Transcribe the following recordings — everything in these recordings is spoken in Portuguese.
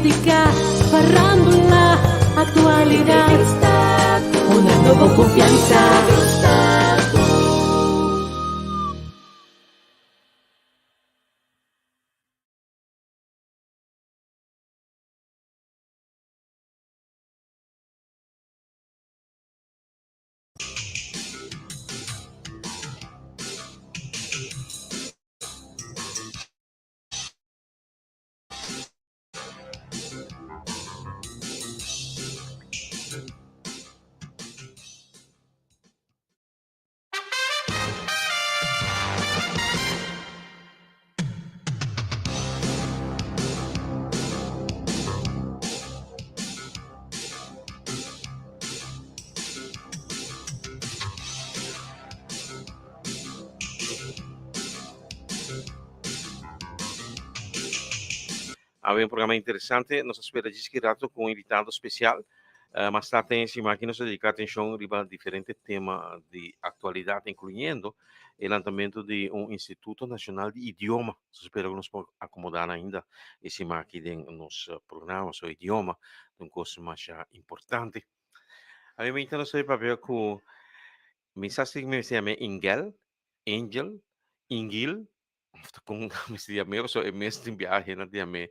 música, farándula, actualidad, una nueva confianza. Havia um programa interessante, nós espera discreto com um invitado especial, mas está encima aqui nos dedica atenção a diferentes temas de atualidade, incluindo o lançamento de um Instituto Nacional de Idioma. Espero que nos acomodar ainda esse aqui nos programas, o idioma, um curso mais importante. A mim me interessa saber que mensaje que me chama Angel, Ingil, com questi amici so e messi in viaje na di me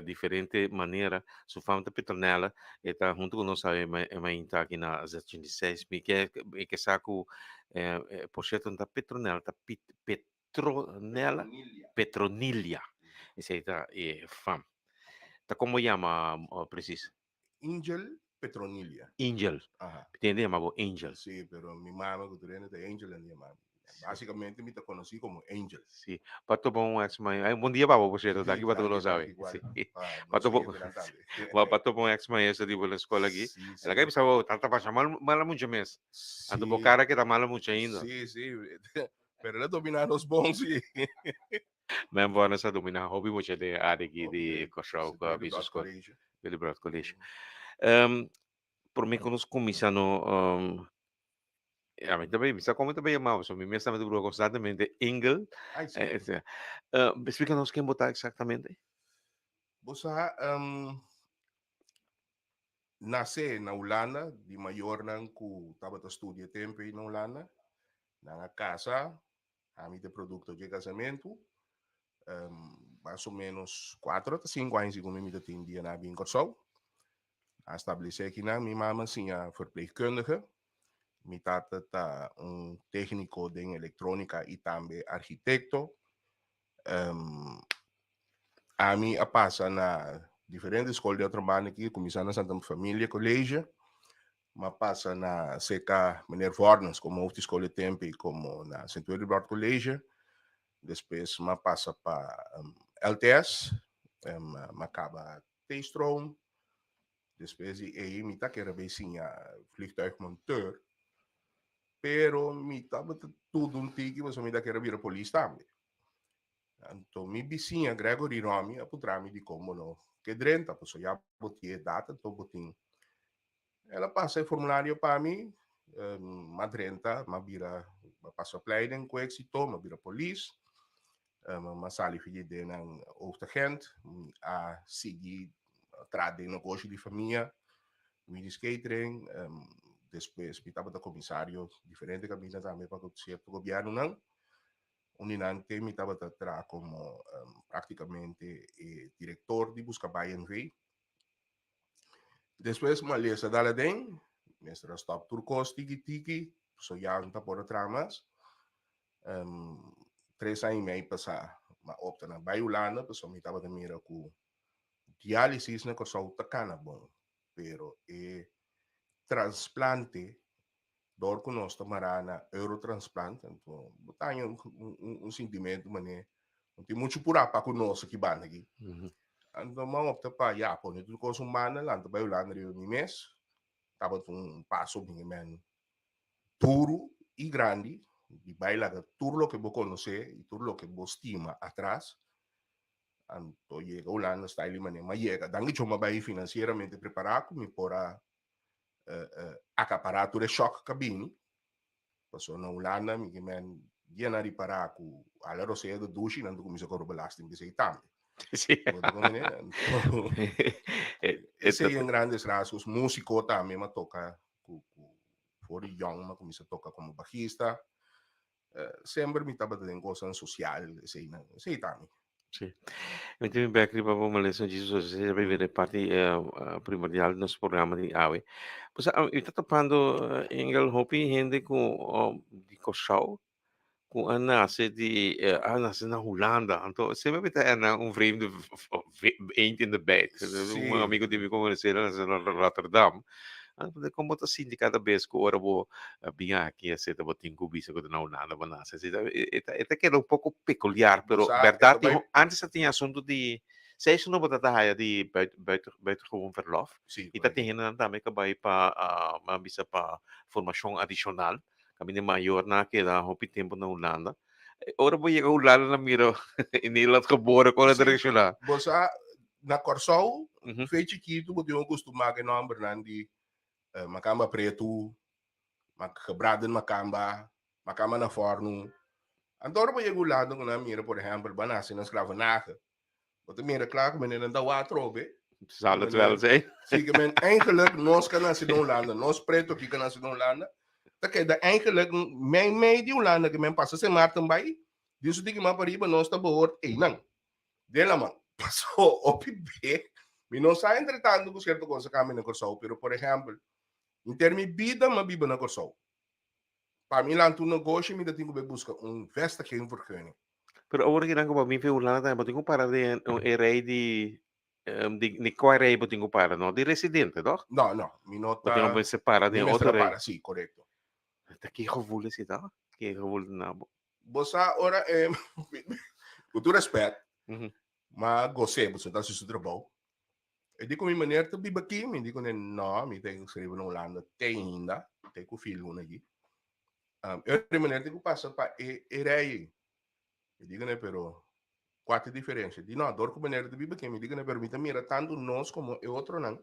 differente maniera su famta petronella e ta junto con nos sabe ma inta aqui na 26 mi che sa ku porcento da petronella ta petronella petroniglia e sei ta e fam ta come chiama precis Angel Petronilla. Angel Ajá. entende ma Angel Sí, pero mi mamá que tiene de Angel en mi mamá. Básicamente me te conocí como Angel. Sì, fatto buon ex maestro. Un buon dia, Papa, por cierto, aquí para tú lo Tranqui, sabes. igual. Sí. Buenos Fatto días, buon, buenas tardes. fatto buon ex maestro di quella scuola aquí. Sí, La che sí. pensavo, tanta faccia mala mucho mes. Ando po Sí, cara che da mala mucho ainda. sí, sí. Pero le dominar los bons, sí. Men buona sa domina hobby mucho de adigi di Ok. Koshau, Billy viso Broad scuola. College. Billy Broad College. Mm. Por me conosco cominciano, a mí también, mi sa come também chamava, so, mi sta metendo constantemente Engel. Ay, sí. Explícanos quem botar exatamente. Vos nasce na Holanda, di mayor nang ku taba ta studia tempo na Holanda. Na casa, a mim de produto de casamento, mais ou menos 4 a 5 anos como me tem dia na bem Corsol. A estabelecer aqui na minha mama sim a verpleegkundige. Mi tata tá técnico de eletrônica e também arquiteto. A mim a passa na diferentes escolas de trabalho aqui, começando na Santa Família Colégio, mas passa na CK Meneer Vornes, como outra escola de tempo, como na Santo Eduardo Colégio. Depois me passa para LTS, me acaba T-Strom. Depois aí me tá que era bem sim a vliegtuigmonteur. Pero me tava tudo tique, mas me dá que era vir a polícia também. Então me vizinha Gregory Romy a putrami de como no que drenta, pues já botia data, então botin. Ela passa o formulário para mim, ma drenta, ma vira passa opleiding, com êxito, ma vira polícia. Ma sali figli de een hoofdagent, a seguir trade de negócio de família, Willis Catering, depois pitava da comissário, diferente caminho também para o certo governo não, uninante me estava a tra como praticamente diretor de busca BNV. Depois uma lesa da Ladem, mestra stop turcos tiki, so já não tá por tramas, 3 anos e meio passar, mas opta na Baiulana, pessoal me estava também com diálisis na coisa utacana bom, pero transplante dor conosco marana eurotransplante, então botar um sentimento mané, não tem muito por apa conosco que banda aqui. Então mau opta pa ya po nito ko sumana lang to Baiulana rio ni mes, tava passo de men puro e grande, de baila tudo lo que vos conoce e tudo lo que vos estima atrás. Anto llega Holanda style mané, ma llega, dangi choma bai financeiramente preparado, mi pora acaparar tudo choque cabine. Passou na Holanda, mi men dia na riparar ku ala rosé do dushi nanto começou a belasting bisa também. Sì. Boto como né? Esse aí em grandes rasgos, músico também, mas toca for young, mas começa a tocar como baixista. Sempre me estava tendo coisa social, esse aí também. Sì. Mentre in back proprio me le sono deciso se avere parte primordial nos programa di AWE. Pues eu estou topando em el hobby gente com de show com a nasce de a nasce na Holanda. Então sempre bita na um vreemde eend in de bijt. Um Sim, amigo die me conheceu na Rotterdam. Como tá assim de cada vez que ora vou binha aqui a seta botin kubisa ko na Holanda banasa. Ita que era um pouco peculiar, pero bosa, ito verdade ba, antes tinha assunto de se isso não botar haya de buitengewoon verlof. sim, Ita correto. tinha também que vai para mabisa para formação adicional. Kami ni mayor na kaya hopi tempo na Holanda. Ora vou chegar a Holanda na miro inilat geboren ko na Sim, direksyon na. bosa, na Corsol, Mhm. fez chiquito, botou um costume que não Bernardi, macamba preto, quebrado macamba na forno. Então, eu chego lá, na mira, por exemplo, banana, na escravaнаche. Want mira, klaar, ik ben in een dawater, oké. Zal het wel zijn. Zie ik men eigenlijk, nos kan als doen landen, nos preto ki kan als doen landen. Dat kijk, dat eigenlijk, mijn die landen, que men passa sem Martin bij. Dus die man pariba, nos ta behoort één. Dela man, passou op B. Mi non sa entretanto com certa coisa que a mina corsou, pero por exemplo, em termos de vida, ma biba na corsou. Para mim lá tu negócio, me tenho que buscar vesta que vergunning. Pero ahora ginagawa ko minsan Holanda tayo boting ko para din rei di quai rei boting ko para no di residente toch? No, no, mi Boting ko nota, separa mi din me otro rei. para, sì, corretto. Taki gevoel is het dan? Ki gevoel na bo. Bossa, ora, com todo respeito, Mhm. mas gostei, você está se trabalho. E dico, minha maneira, tu biba aqui, me digo, não, me tem que escrever na Holanda, tem ainda, tem que o filho aqui. Eu, de maneira, digo, passa para rei. Me digo, né, pero, quatro diferenças. Digo, não, adoro com maneira de biba aqui, me digo, né, pero, me mira, tanto nós como o outro, não.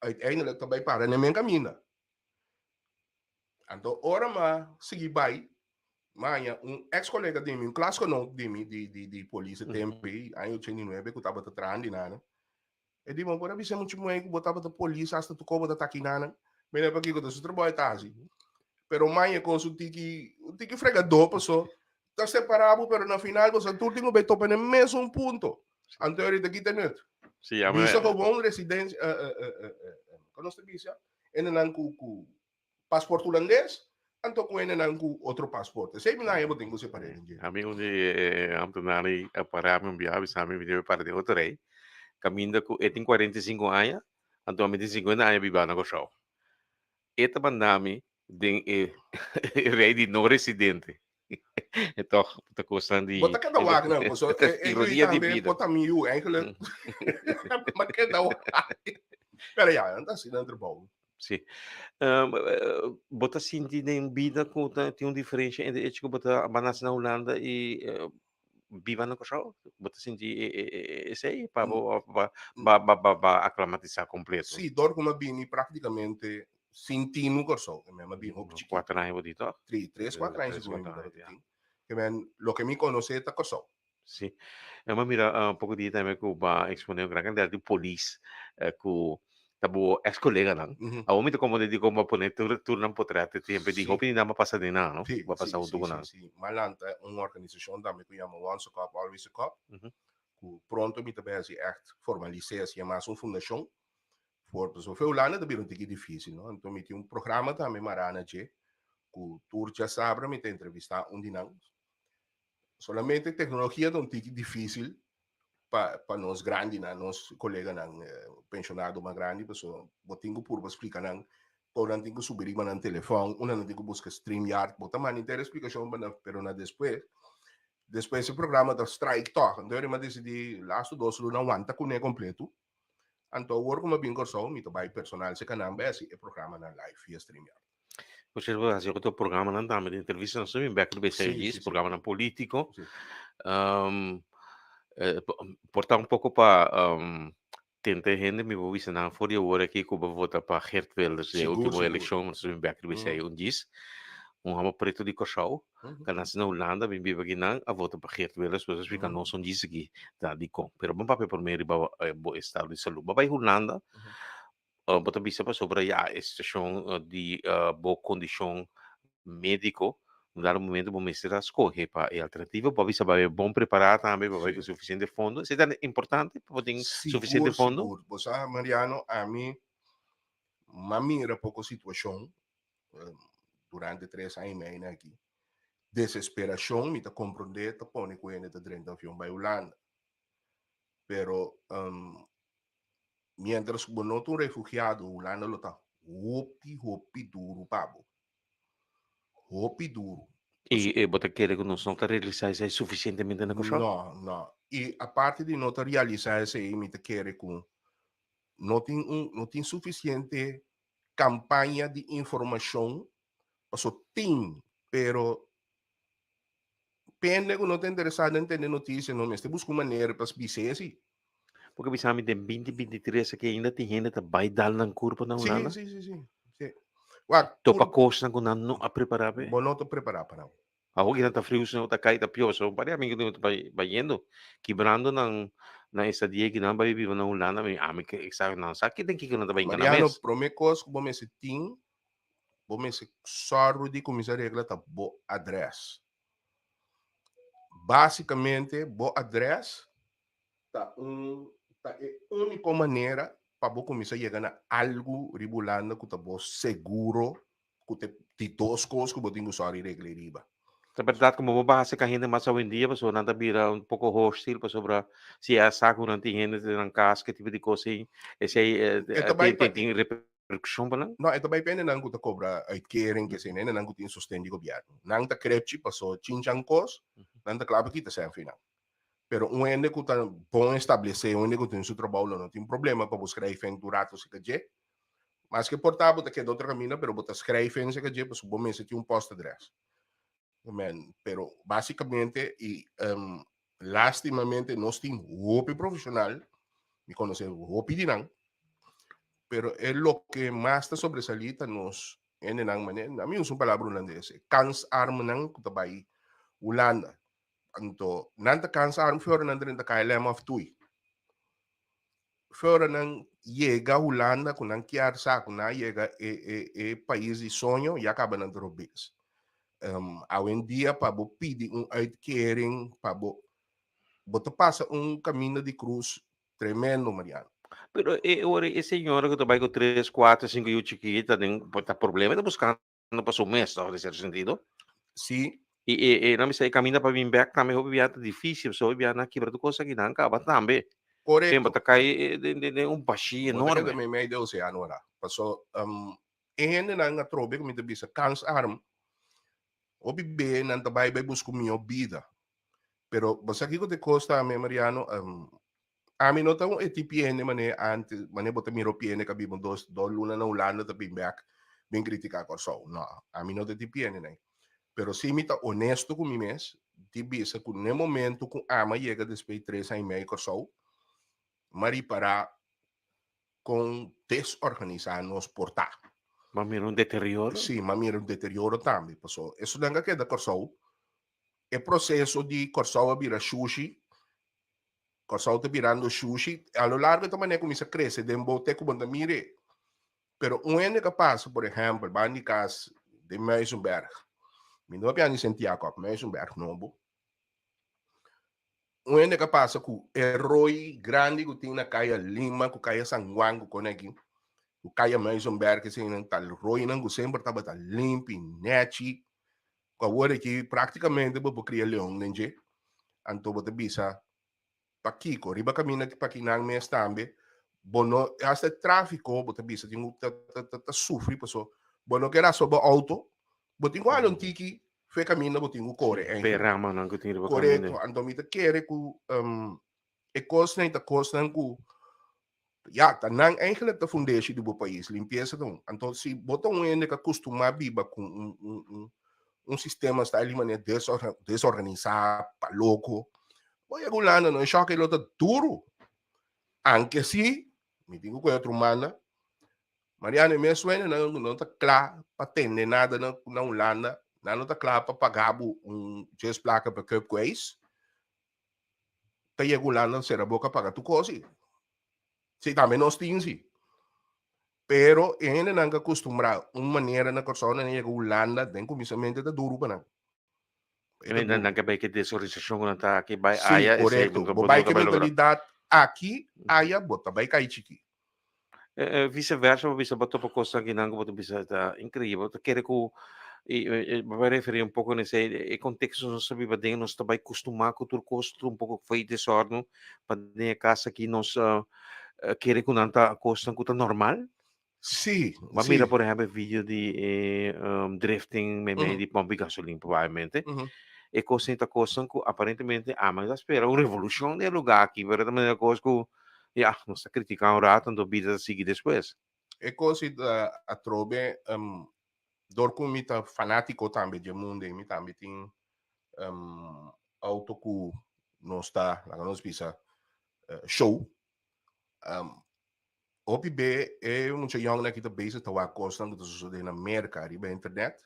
Ainda também para, nem me caminha. Então, ora, mas, seguir vai, Manhã, ex-colega de mim, clássico não de mim, de polícia, tempo, aí 89, que eu estava atrás, né? E digo, agora você muito bem, que botava da polícia, hasta tu como da taquinana, mas é para que eu estou trabalhando, tá assim. Pero manhã, com o tiki fregador, passou, está separado, pero na final, você tudo tem que ver topa no mesmo ponto. Anterior aqui tem net. Si ja, Visa maar gewoon residência, quando você visa, e não com passaporte holandês, anto com ele não com outro passaporte. Sei não é botinho você para ele. kami undi ambtenari para mi biya sa mi video para de otro rei. Caminda ko eting 45 anos, anto kami din 50 anos biba na ko show. Eta bandami din rei di no residente. Ito ta kosan di Bota cada wag não, so ironia di também vida. bota mil, eigenlijk. Maar cada wag. Pero ja, dat is in een bom. Sì. Bota senti in vida ko tem diferença entre eles que bota banas na Holanda e viva no show. Bota senti esse aí para aclimatizar completo. Sì, dormo ma bini praticamente sentino corso, ma bini hop chiquito. 4 anni dito. 3, 4 anni 3, sicuro 4 mi anni, dava che men lo che mi conoscete corso. Sì. Ma mira, un poco di tempo che ba expone un gran cantidad di police ku tabo ex collega lang. A momento como de como poner turno potrete tempo di Sì. hopi na mapasa din na, no? Sì, Va passa sì, un tuo na. sì. Malanta è un'organizzazione da me che chiama Once a Cup, Always a Cup. Mhm. Ku pronto mi tabel si echt formaliseer, si chiama un fondazione. Voor zoveel landen dat is een difícil, no? Então me tinha programa também marana je, ku turja sabra me te entrevista dinang. Solamente tecnologia não tique difícil para nós grande na nós colega nang pensionado mais grande, pessoa botingo por explicar nang Orang tingo subir man ang telefone, una não tingo busca StreamYard, bota man inteira explicação, pero na depois esse programa da strike talk, então ele me decidi last dos luna wanta com ne completo. Então work uma bem corso, me trabalho personal se canal base e programa na live via StreamYard. Você vai fazer outro programa não dá, de entrevista não sei, back do BCG, programa na político. Sì. Portar um pouco para tentar gente me vou ensinar fora hora aqui que eu vou votar para Geert Wilders, a Seguro, última seguro. eleição, mas eu back do BCG um diz. hama preto di Curaçao, Mhm, que nasce na Holanda, vem viver aqui a volta para Geert Wilders, pessoas ficam não mhm, são disso aqui, tá, de com. Pero bom papel por meio riba bo estado de saúde. Babai Holanda, mhm. bota bisa pa sobre a estação de boa condição médico, no dado momento bom mestre a escolher para a alternativa, para bisa vai bom preparado também, para Sí, com suficiente fundo. Isso é importante, para ter suficiente seguro, fundo. seguro. Pues, Mariano, a mí, mira pouco situação eh, durante 3 anos aqui. Desesperação, me tá compreender, tá põe com ele, tá dentro avião para Holanda. Pero, mientras que não um refugiado, Holanda lo tá hopi, hopi duro, pabo. Hopi duro. Pues, E bota querer que não são tá realizar isso suficientemente na coisa. não, não. E a parte de não realizar esse aí, me tá querer com não tem suficiente campanha de informação, passou tem, pero pende que não está interessado em ter notícia, não, mas busca uma maneira para se assim. Porque bisa mi den 2023 aqui ainda tem gente que vai dar na curva na Sim, Holanda. sim, sim, sim. Sim. Ué, Topa costa na não a preparar bem. bom, não estou preparado para não. Ako ginata frio sa ta kahit apyo. So pare amin gino bayendo. Kibrando ng estadia ginang bayi vivo na Holanda may amin ka exact na sakit din kiko na tabayin ka na Mariano, mes. promecos, bom, esse tem, bom, esse sorro de começar a regra tá bo address. Basicamente, bo address tá tá é única maneira para bo começar a chegar a algo ribulando que tá bo seguro que te dos coisas que bo tinha usar e regra riba. Sa verdad kung mababasa ka hindi mas sa Wendia pa so nanta bira un poco hostile pa sobra siya sa ko ng tingin ng kas que tipo de coisa esse Ito ba tem repercussão pa lang. no, ito ba pena nang kuta cobra ay caring kasi nena nang kutin sustain di gobyerno. Nang ta krepchi paso chinchang kos, nang ta klaba kita sa final. Pero uende kuta bom estabelecer, uende kutin su trabalho não tem problema para buscar aí feng durato se kaje. Mas que portabo ta que do outra camina, pero botas schrijven se kaje, paso bom esse tinha um post address. Amen. Pero basicamente e lastimamente nós tem hopi profissional, me conhecer hopi dinang, pero es lo que más te sobresalita nos en ang manen. A mí es un palabra holandés. Kans arm ng kutabay Holanda. Anto, nanta kans arm för nanda rin kailangan of tui. För nang llega Holanda kung nang kiar sa kung na llega país de sonho e acaba nang drobes. Hoy en día pa bo pidi un uitkering pa bo boto pasa un camino de cruz tremendo, Mariano. Pero ora e senhora que trabalha com 3, 4, 5 e chiquita tem tá problema tá buscando para su mês, no de certo sentido. Sí, Na misa caminha para vir back também houve viata difícil, so viata na quebra do coisa que não acaba também. Tem correcto. bata cai de um baixinho Bota que enorme. também meio de oceano ora. Paso ehen na nga trobe kung bisa kans arm o bibe nan tabay bay bus kumio bida. Pero basta kiko te costa me Mariano ami no tawong ETPN mane ante mane bota miro piene kabibon dos luna na ulano ta bimbak bin kritika ko so no ami no te TPN na pero si mita honesto com mi mes di bisa kung ne momento kung ama llega después 3 anos e meio ko so mari para com desorganizarnos portar. Mas meron deterioro. Sim, mas mira o deterioro também, pessoal. Isso não é que é da Corsol. É processo de Corsol virar sushi, Corsol está virando sushi. A lo largo da maneira começa a crescer, de bote como da mire. Pero um ano que passa, por exemplo, bandi cas de Meisenberg. Me não é Santiago, Meisenberg, novo. Um ano que passa com herói grande que tem na caia Lima, com caia San Juan, com aqui. O caia Meisenberg, que assim, tal roi, não sempre estava limpo, neti. Agora que praticamente vou criar leão, né? Anto bota bisa pakiko, riba kami nagpakinang mes tambe, bono hasta tráfico, bota bisa tingo sufri pa so, bono que era so ba auto, botingo alon tiki, fe camina botingo core, Perama nang kuting riba correto, kamine. anto mita kere ku e costa ita costa ku ja, tanang eigenlijk de fundatie do país, limpeza então, anto si botão ene que acostuma biba com sistema está ali maneira desorganizado, pa louco. Voy a gulana, no siya kay lota duro. Anche si, mi digo ko outro Mariano, me suena na no ta kla patende nada na ulana, Nano ta klapa pagabo just placa para cup quais. Tayo gulano sa boca para tu kosi. Si também nós tinsi. Pero ainda não acostumbrado uma maneira na persona na Holanda tem começamento da duro para E may nagkabay ka desorisasyon ko ng taki bay Sim, aya isa correto. ibang Babai kabutong que kabay lugar. mentalidade aqui, aya bota bai kai chiki. Vice-versa, bisa bato po ko sa ginagawa bato bisa incrível. Kere ko vai referir um pouco nesse contexto não sabe ba nós também costumar com o custo um pouco foi de sorno para a casa que nós querer com tanta costa com normal. Sim, Maar sim. mira por exemplo vídeo de drifting me di pompi gasolina provavelmente. E coisa então coisa que aparentemente mas espera uma revolução de lugar aqui, verdade? Mas a coisa que ja, nós está criticando um rato, então vida seguir depois. E così a trobe dor com mita fanático também de mundo, mi também tem auto ku no sta la nos pisa show OPB é muito young na kita base tawa costa que sucede na América riba internet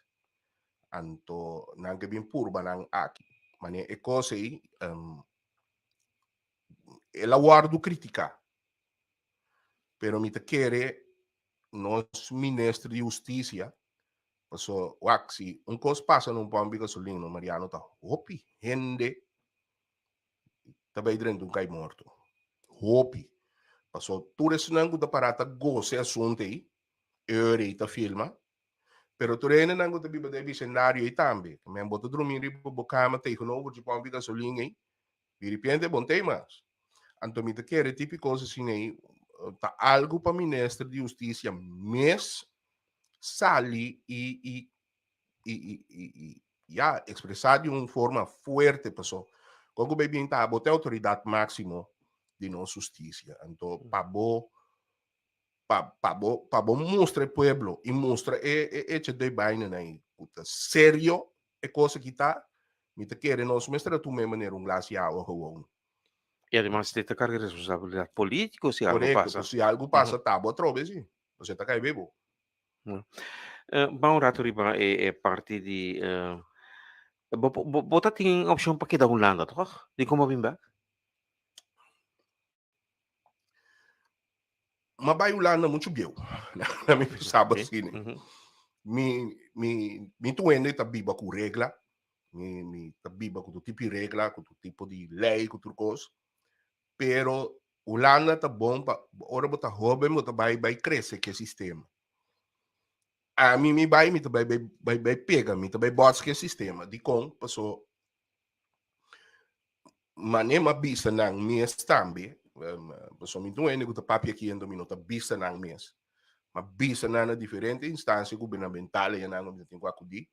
anto nang bem purba nang aqui mane e cose ela guardo critica pero mi te quere nos ministro de justiça so waxi un cos passa num pombi gasolina Mariano ta hopi hende tabay dren dun kay morto hopi paso tures nangu da parata goce assunto aí ta filma pero tu rene nangu da biba devi scenario e tambe men boto dormir ribo bocama te no over de pombi gasolina aí de repente bom temas anto mi te quere típico assim aí ta algo para ministro de justiça mes sali e ya expresar de uma forma forte pessoal quando bem bem tá botar autoridade máximo de nossa justiça então para bo mostra pueblo e mostra te dei baina aí puta sério é coisa que tá me te querer nós mestra tu me maneira glacial gewoon E además de carga de responsabilidade política se algo correto passa. se algo passa tá bo trobe sim você tá cai bebo Bang rato riba e parte di bota ting option pa kita Holanda toch? Di ko mabimba? mas Holanda muito bem na me pensava assim mi tuende tá biba com regra mi tá biba com tipo de regra com tipo de lei com tudo coisa pero Holanda tá bom para ora bota hobby bota vai crescer que sistema a mim me vai me vai pega me também bota que sistema de com passou manema bisa nang mes tambe passou me tuende com papi aqui ando minuto bisa nang mes mas bisa na diferente instância governamental e nang tem que acudir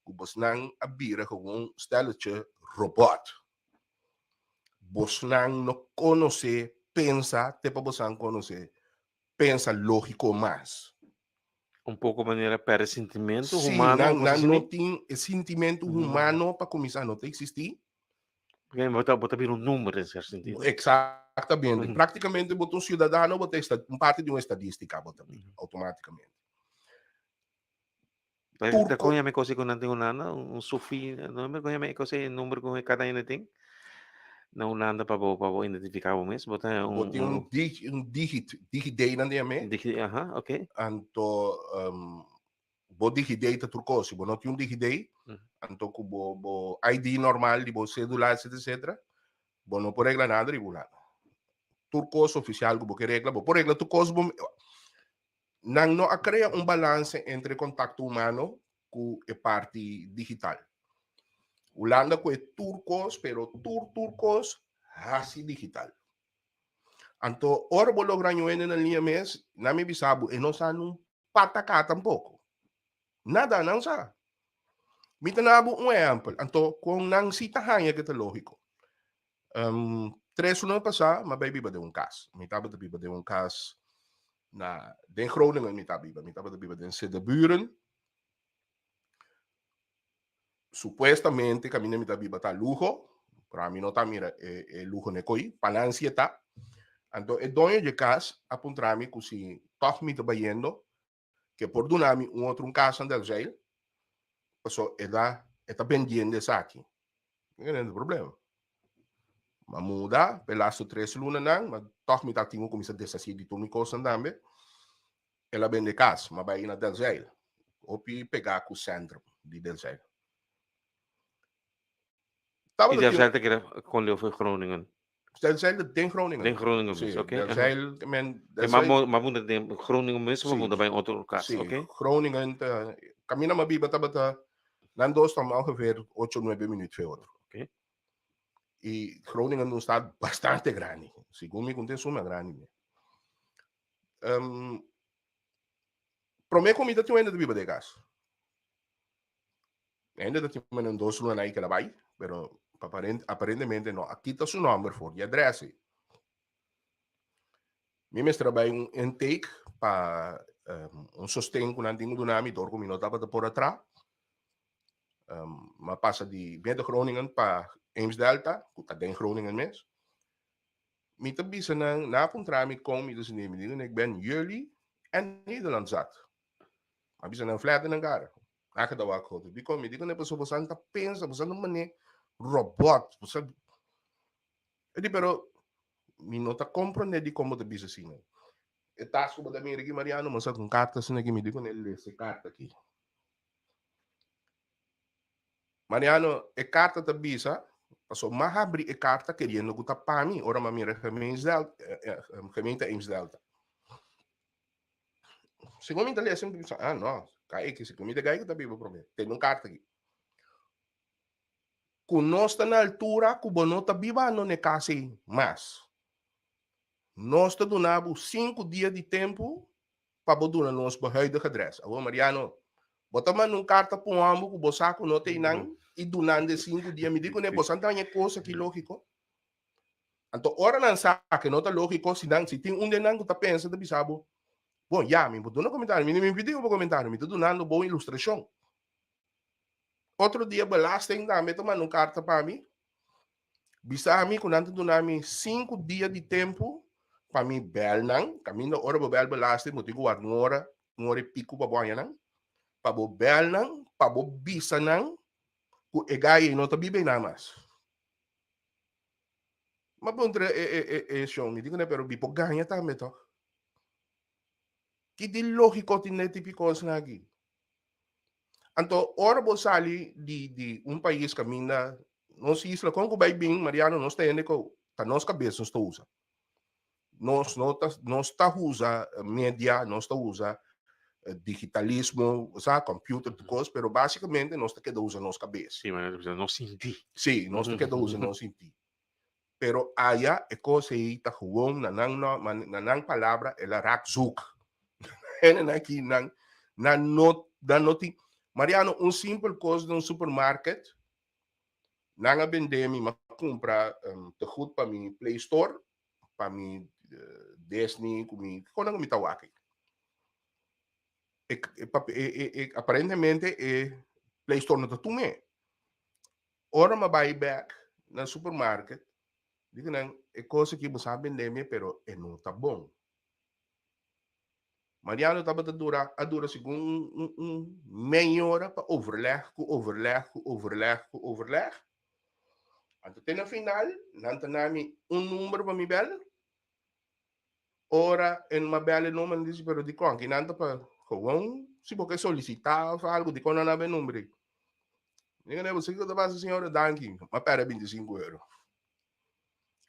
o bos nang abira com stelletje robot bos nang no conoce pensa te pa bos nang conoce pensa lógico mais Um pouco maneira para sentimento sim humano, não tem sentimento humano para começar a não existir porque bota vir número em certo sentido. exatamente praticamente botar cidadão bota parte de uma estadística bota automaticamente Turco kung may kasi kung natin unana sufi no kung may kasi número kung cada anything na unanda pa bo identificar o mês bota bota digit na dia me okay anto bo digidei ta turco se bo não tem digidei anto ku bo ID normal di bo cédula etc bo não por regra nada regular turcos oficial bo que regra bo por regra turcos bo nang no a crea un balance entre contacto humano cu e parte digital Holanda cu e turcos pero turcos hasi digital anto ora bo logran yo na linha mes na me bisabo e não sa num pataka tampoco nada não sa mitanabo um exemplo anto kung nang sitahan ya kita lógico 3 ano passar mababy ba de um caso mitaba de biba de um caso na den Groningen mitaba de biba den Cedeburen supuestamente camina mitaba biba ta lujo para mim não tá mira lujo ne koi panancia ta anto e donho de cas apuntrami kusi toch mitaba yendo que por dunami outro caso andel jail Paso está pendiente aqui. Não é problema. Mas muda, pelas 3 lunas não, mas toch me tá tinha começar a descer de tudo coisa também. Ela vende casa, mas vai na Delzeil. Ou pegar com o centro de Delzeil. Tava E da deve tinha, ser que era com Leo foi Groningen. Delzeil tem Groningen. Nem Groningen Sim, mesmo, ok? Delzeil, men, Okay, Delzeil, maar moet het Groningen mesmo, maar sim, moet bij een outro caso, sim, ok? Groningen, caminha mabiba tabata, nando estamos ongeveer 8 9 minutos verder. Ok. E Groningen não está bastante grande. Segundo me contém uma grande. Para mim, comida tem ainda de biba de gas. Ainda tem um 2 lunas aí que ela vai, pero aparentemente não. Aqui está seu número for e adresse. Mim trabalho um intake para sustento com antigo do nome, dorco me notava de por atrás. Mas passa de Bento Groningen para Eems Delta, que está em Groningen mesmo. Me bisa na puntrami com me dus nemen dingen. Ik ben jullie en Nederland zat. Maar bisa na flat ng cara. Aka daw ako. Di ko me di ko na paso bosan ta pensa bosan naman robot. Bosan. Edi pero mi nota comprende di como te bisa sino. E tasko ba da mi Ricky Mariano mo sa kung carta sa nagimi di ko nelle se carta aqui. Mariano e carta ta bisa. Paso mahabri e carta querendo que tá para mim, ora mamira gemeente Eems Delta. Segundo me assim, não, cai que se comida gai que tá vivo problema. Tem um carta aqui. Conosco na altura, que bono tá viva não é casi mais. Nós tá donando 5 dias de tempo para botar nos huidige adres. Agora Mariano, bota man um carta para um ambo que bosaco não tem não e donando 5 dias. Me digo né, bosanta é coisa que lógico. Então, ora não sabe que não tá lógico se não se tem um de não que tá pensando bisabo. Bom, já, me botou no comentário, me pediu um comentário, me tô dando boa ilustração. Outro dia, belasting dame, tomando um carta para mim. Bisa a mim, quando ando dando 5 dias de tempo, para mim, bel não, caminho, hora para bel belasting, mo tigo uma hora e pico para boa não, para bo bel não, para bo bisa não, que é gai não tá bem nada mais. Mas bom, show, me digo, né, pero bipo ganha também, to. Que de lógico tem típico aqui. Então, ora você ali de país caminha, nós isla com o bem Mariano, nós temos que a nossa cabeça nós usa. Nós tá usa mídia, nós tá usa digitalismo, sabe, computer, coisas, pero basicamente nós tá que usa nossa cabeça. Sim, mas não senti. Sim, nós tá que usa não sentir. Pero allá é coisa aí tá gewoon na nang palavra ela rakzoek. En aqui na noti Mariano, um simples coisa de um supermarket, não vender me comprar te goed para mi Play Store, para mi Disney, quando eu me tava aqui. Aparentemente, Play Store não tá tudo bem. Ora, ma buy back na supermarket, digo não, é coisa que você vender me, pero não tá bom. Mariano estava a dura segundo meia hora para overleg. Então, no final, não tem número para me bela. Ora, em uma bela número, diz, pero di ko, que não para gewoon, se você solicitar algo, di ko não há número. Diga, né, você que estava a senhora, danke, mas para 25 euros.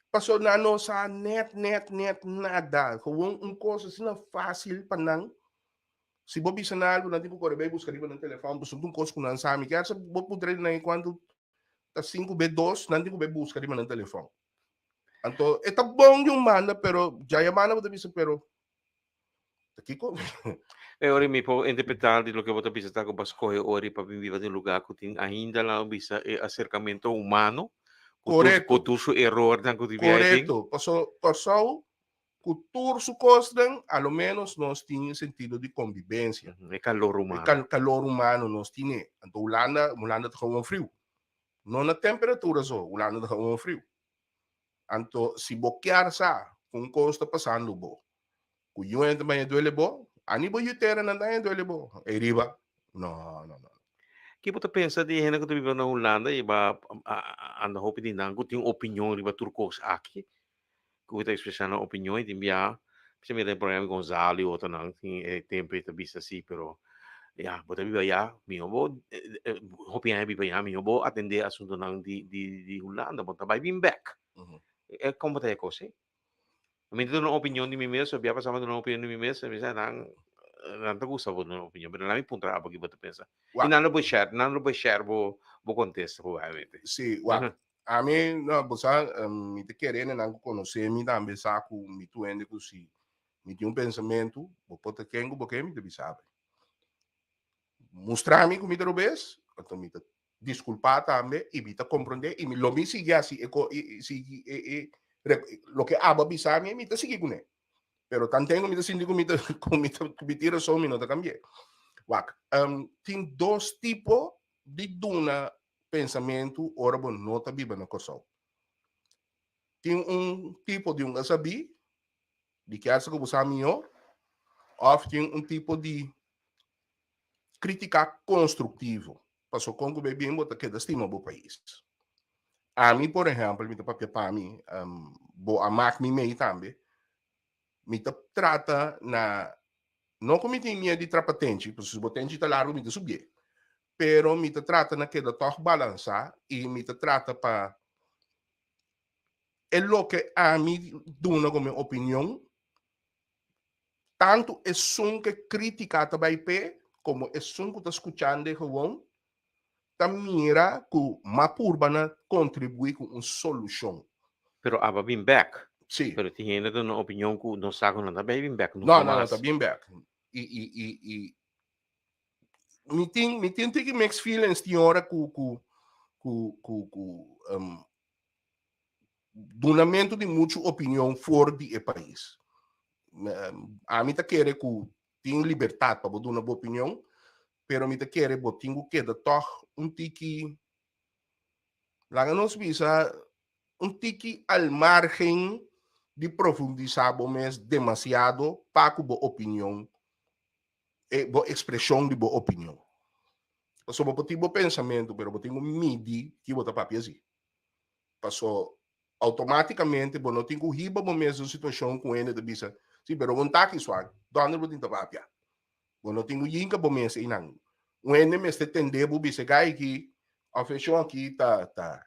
Passou na nossa net, nada. Gewoon coisa assim, fácil para não. Se você bisa na algo, não tem que correr, buscar no telefone, buscar coisa que não sabe. Quer saber, você pode treinar enquanto tá 5B2, não tem que buscar no telefone. Então, é bom de manda, pero já é manda, você bisa, pero aqui como. E ora mi può interpretar di lo che você bisa com Bascoe ora para viver em lugar que tem ainda lá bisa e acercamento humano. Correto. Com tu erro dan que Correto. Passou cultura su costan, a lo menos nós tinha sentido de convivência. É calor humano. Calor humano nós tinha. Então, Holanda tá com frio. Não na temperatura só, Holanda tá com frio. Então, se boquear sa, com costa passando bo. O eu também duele bo, ani bo yutera não dá duele bo. E riba, não. que você pensa de gente que vive na Holanda e vai anda hopi de nango tem opinião riba turcos aqui que você expressando opinião de enviar se me tem programa Gonzalo e outro não tem tempo de vista assim pero ya você vive aí minha vou hopi aí vive aí minha vou atender assunto não de Holanda você vai vir back Mhm. é como te cose a mim tem uma opinião de mim mesmo via passando uma opinião de mim mesmo me não te gusta uma opinião mas na minha ponto é porque você pensa e Wa não lo vou share vou contesta provavelmente si wa a mí no bosa mi te querendo não conhecer mi também saco mi tu ende com si mi tem um pensamento bo pode kengo bo que mi te sabe mostrar-me como me vez então me desculpar também e me compreender e me lo me sigue assim e sigue lo que aba bisami me te sigue com ele pero tan tengo me te sinto com me tira só me não te cambiei wak tem dois tipos de duna pensamento ora bom nota biba na coção tem tipo de asabi de que essa que você amigo ou tem tipo de crítica construtivo passou com o bebê bota que estima o país a mim por exemplo me papel para mim bo amak me mei também me trata na não como tem minha de trapatente porque se botente tá largo me te subir pero me trata naquela toque balançar e me trata para é lo que a mim duna como opinião tanto é som que critica também pé como é som que está escutando gewoon ta mira que Mapurbana contribui com uma solução. pero aba bin back Sim. pero tem ainda uma opinião que não sabe não também bin back Não, nunca não, não, tá mais bem back. Me tem que mix feelings tem hora donamento de muita opinião fora do país. A mim tá querer que tem liberdade para dar uma boa opinião, pero me tá querer botar que da toch tiki lá nos visa tiki al margen de profundizar mas demasiado para que boa opinião boa expressão de boa opinião. Passou por tipo pensamento, pero eu tenho midi que botar papel assim. Passou automaticamente, bom, não tenho riba uma mesma situação com ele de bisa. Sim, pero um taque suave, donde eu tenho papel. Bom, não tenho inca bom mês aí não. Um ene mês te tende bu bisa gai que a fechou aqui tá.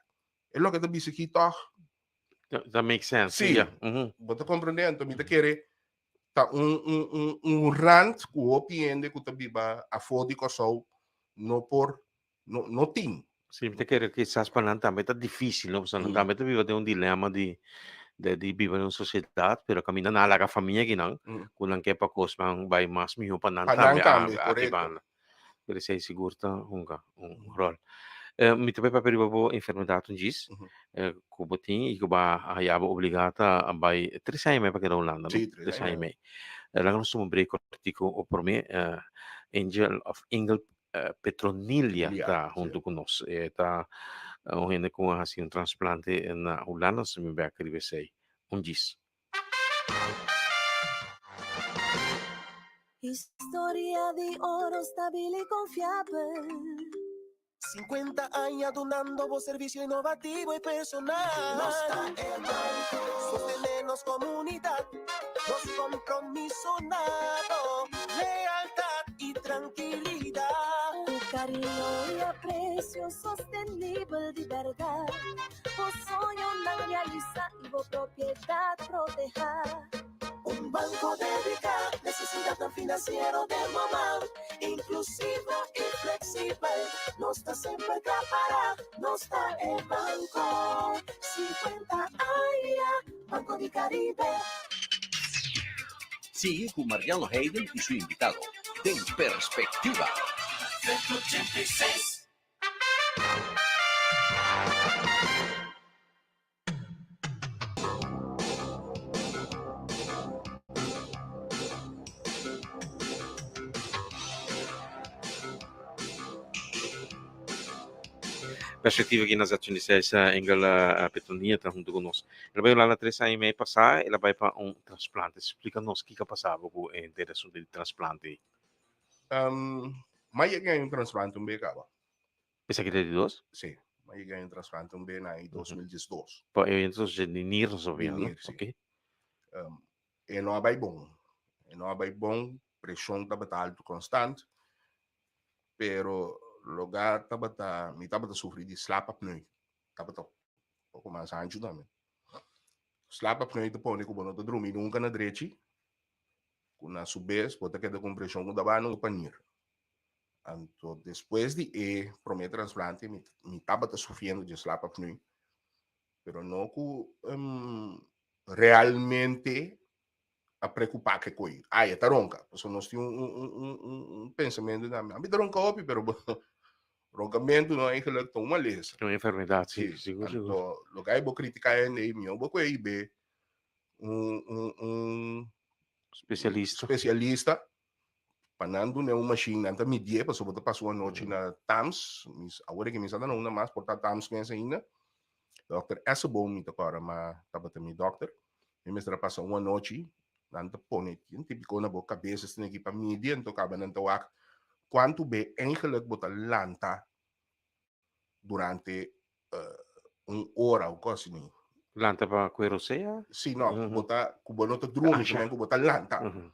É logo que bisa aqui tá. that makes sense Sim. yeah. Você compreende? Então, me querer tá rant que o opinião que tá biba a fodi que só não por não tem. Sim, te querer que estás falando também tá difícil, não? Porque também tu vive de um dilema de viver em uma sociedade, pero caminha na larga família que não, quando não quer para cosman vai mais melhor para não também aqui van. Per sei seguro um rol. Mi também para perigo bo enfermidade um diz, que botin e que ba ayaba obligata a vai 3 anos para que Holanda, não? 3 anos. Lang gusto mo break artigo o por me Angel of Engel Petronilla tá junto conosco. Tá um gente com assim transplante na Holanda, se me vai querer sei. Diz. Historia di oro stabile e confiabile. 50 años donando vos servicio innovativo y personal. Nostra el banco, sostenernos comunidad, los compromisos nato, lealtad y tranquilidad. Tu cariño y aprecio sostenible de verdad. Vos sueño no realiza y vos propiedad proteger. Un banco dedicado, necesidad financiero del momento, inclusivo y flexible, no está siempre para, no está el banco. 50 años, Banco de Caribe. Sigue con Mariano Hayden y su invitado. Den perspectiva. 186. Perspectiva aqui nas ações essa Engela Petronia tá junto conosco. Ela vai lá na 3 anos passar, ela vai para transplante. Explica-nos o que passava com o interesse de transplante. Mas é um transplante um becaba. Esa que de dos? Sim, mas eu ganhei transplante também em 2012. Para eventos de NIR resolvido, ¿no? Dinheiro, sim. Ok. E não é bom. E não é bom, pressão estava alto constante, pero lugar estava sofrendo de slap apneu. Estava pouco mais anjo também. Slap apneu depois que eu não dormi nunca na direita, na subes, bota que com pressão com dava no panir. Então, depois de primeiro transplante, me estava sofrendo de slap apneu, pero não que realmente a preocupar que coi. Ai, tá ronca. Porque nós tínhamos um pensamento na minha vida ronca óbvio, pero roncamento não é que uma lesa. Una enfermedad, sí, Sim, seguro, seguro. então, lugar eu vou criticar ele, meu, vou coi be um Especialista. especialista panando né uma machine anta medir para sobre passou a noite na TAMS, agora que me está não mais portar TAMS mesmo ainda. Doctor essa bom me agora, mas tava também doctor. E me está passando uma noite nanta pone yung típico na boca cabeça se nagi pa media to ka nan tawak quanto be eigenlijk bota lanta durante hora o cosi ni Lanta para cuero sea. sì no Mhm. kubono to drumi siya. come bota lanta Mhm.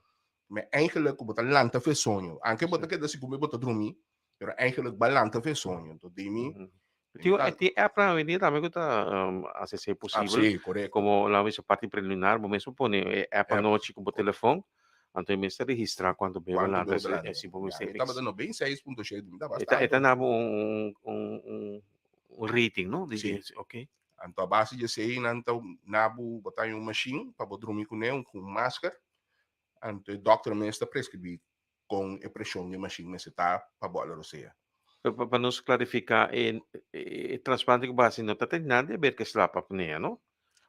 me eigenlijk bota lanta fe sonho anche bota che da si come bota drumi pero eigenlijk ba lanta fe sonho to dimi Mhm. Digo, para venir también que hace ser ah posible, sì corretto como la vez parte preliminar, me supone, para noche como teléfono, antes me se registrar cuando bebe quanto lanta, bota lanta es simplemente mi tava dando bem 6.6 mi tava Esta bastante dando un rating, ¿no? Sì. Ok. Anto a base de sei nanto nabu botar um machine para dormir com ele com máscara. Anto o doctor me está prescrever com a pressão de machine me está para bola roceia. Para nos clarificar, el trasplante que va a hacer no está teniendo a ver que es la apnea, ¿no?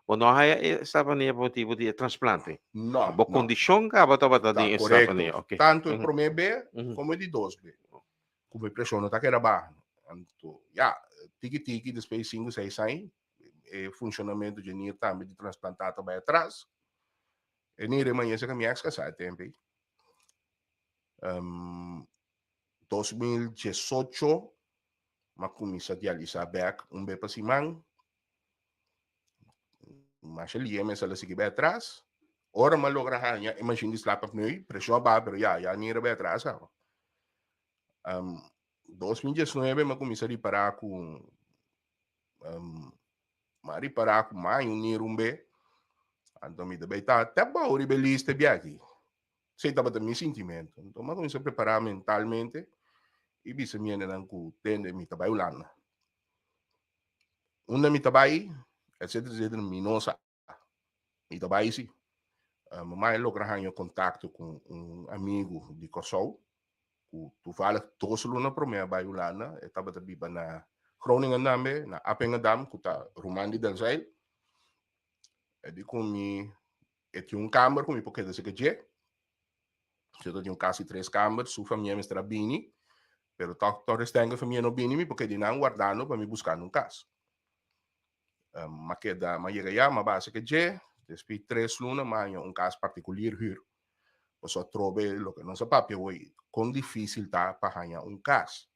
O no hay esa apnea por motivo de trasplante. No, Bo no, condição que a batata tá tem essa correto. apnea, ok. Tanto o Uhum. primeiro B Uhum. como o de 2B. Como a pressão não está que era baixa. Anto, já, tiki-tiki, depois 5, 6 anos, o funcionamento de NIR também de transplantado vai atrás. E NIR amanhã se caminha que sai tempo. 2018 ma começa a dialisar back B para cima, mas ali é mais ela seguir bem atrás. Ora mas logra hanya, imagine slap of noi, pressão ba, pero já nem era bem atrás. 2019 ma começa a reparar com mais um B. Então me deve estar até bom rebelista bem aqui. Sei tava também sentimento. Então ma começa a preparar mentalmente e bisa minha não com tende me trabalho lá. Me trabalho, etc. Minosa. Me trabalho sim. Mamãe logra eu contato com amigo de Kosovo, que tu fala todos os lunas para mim, Baiulana, estava também na Groningen também, na Appingedam, que está Rumandi del Zeil. E di comi, e tinha câmara comigo, porque desse que je, eu tinha quase 3 câmaras, sua família me está bini, pero todos têm família no bini, porque de não guardando para me buscar caso. Mas que da, mas chega já, mas base que je, depois 3 lunas, mas caso particular hier. Você trove lo que não se papi hoje, com difícil tá para ganhar caso.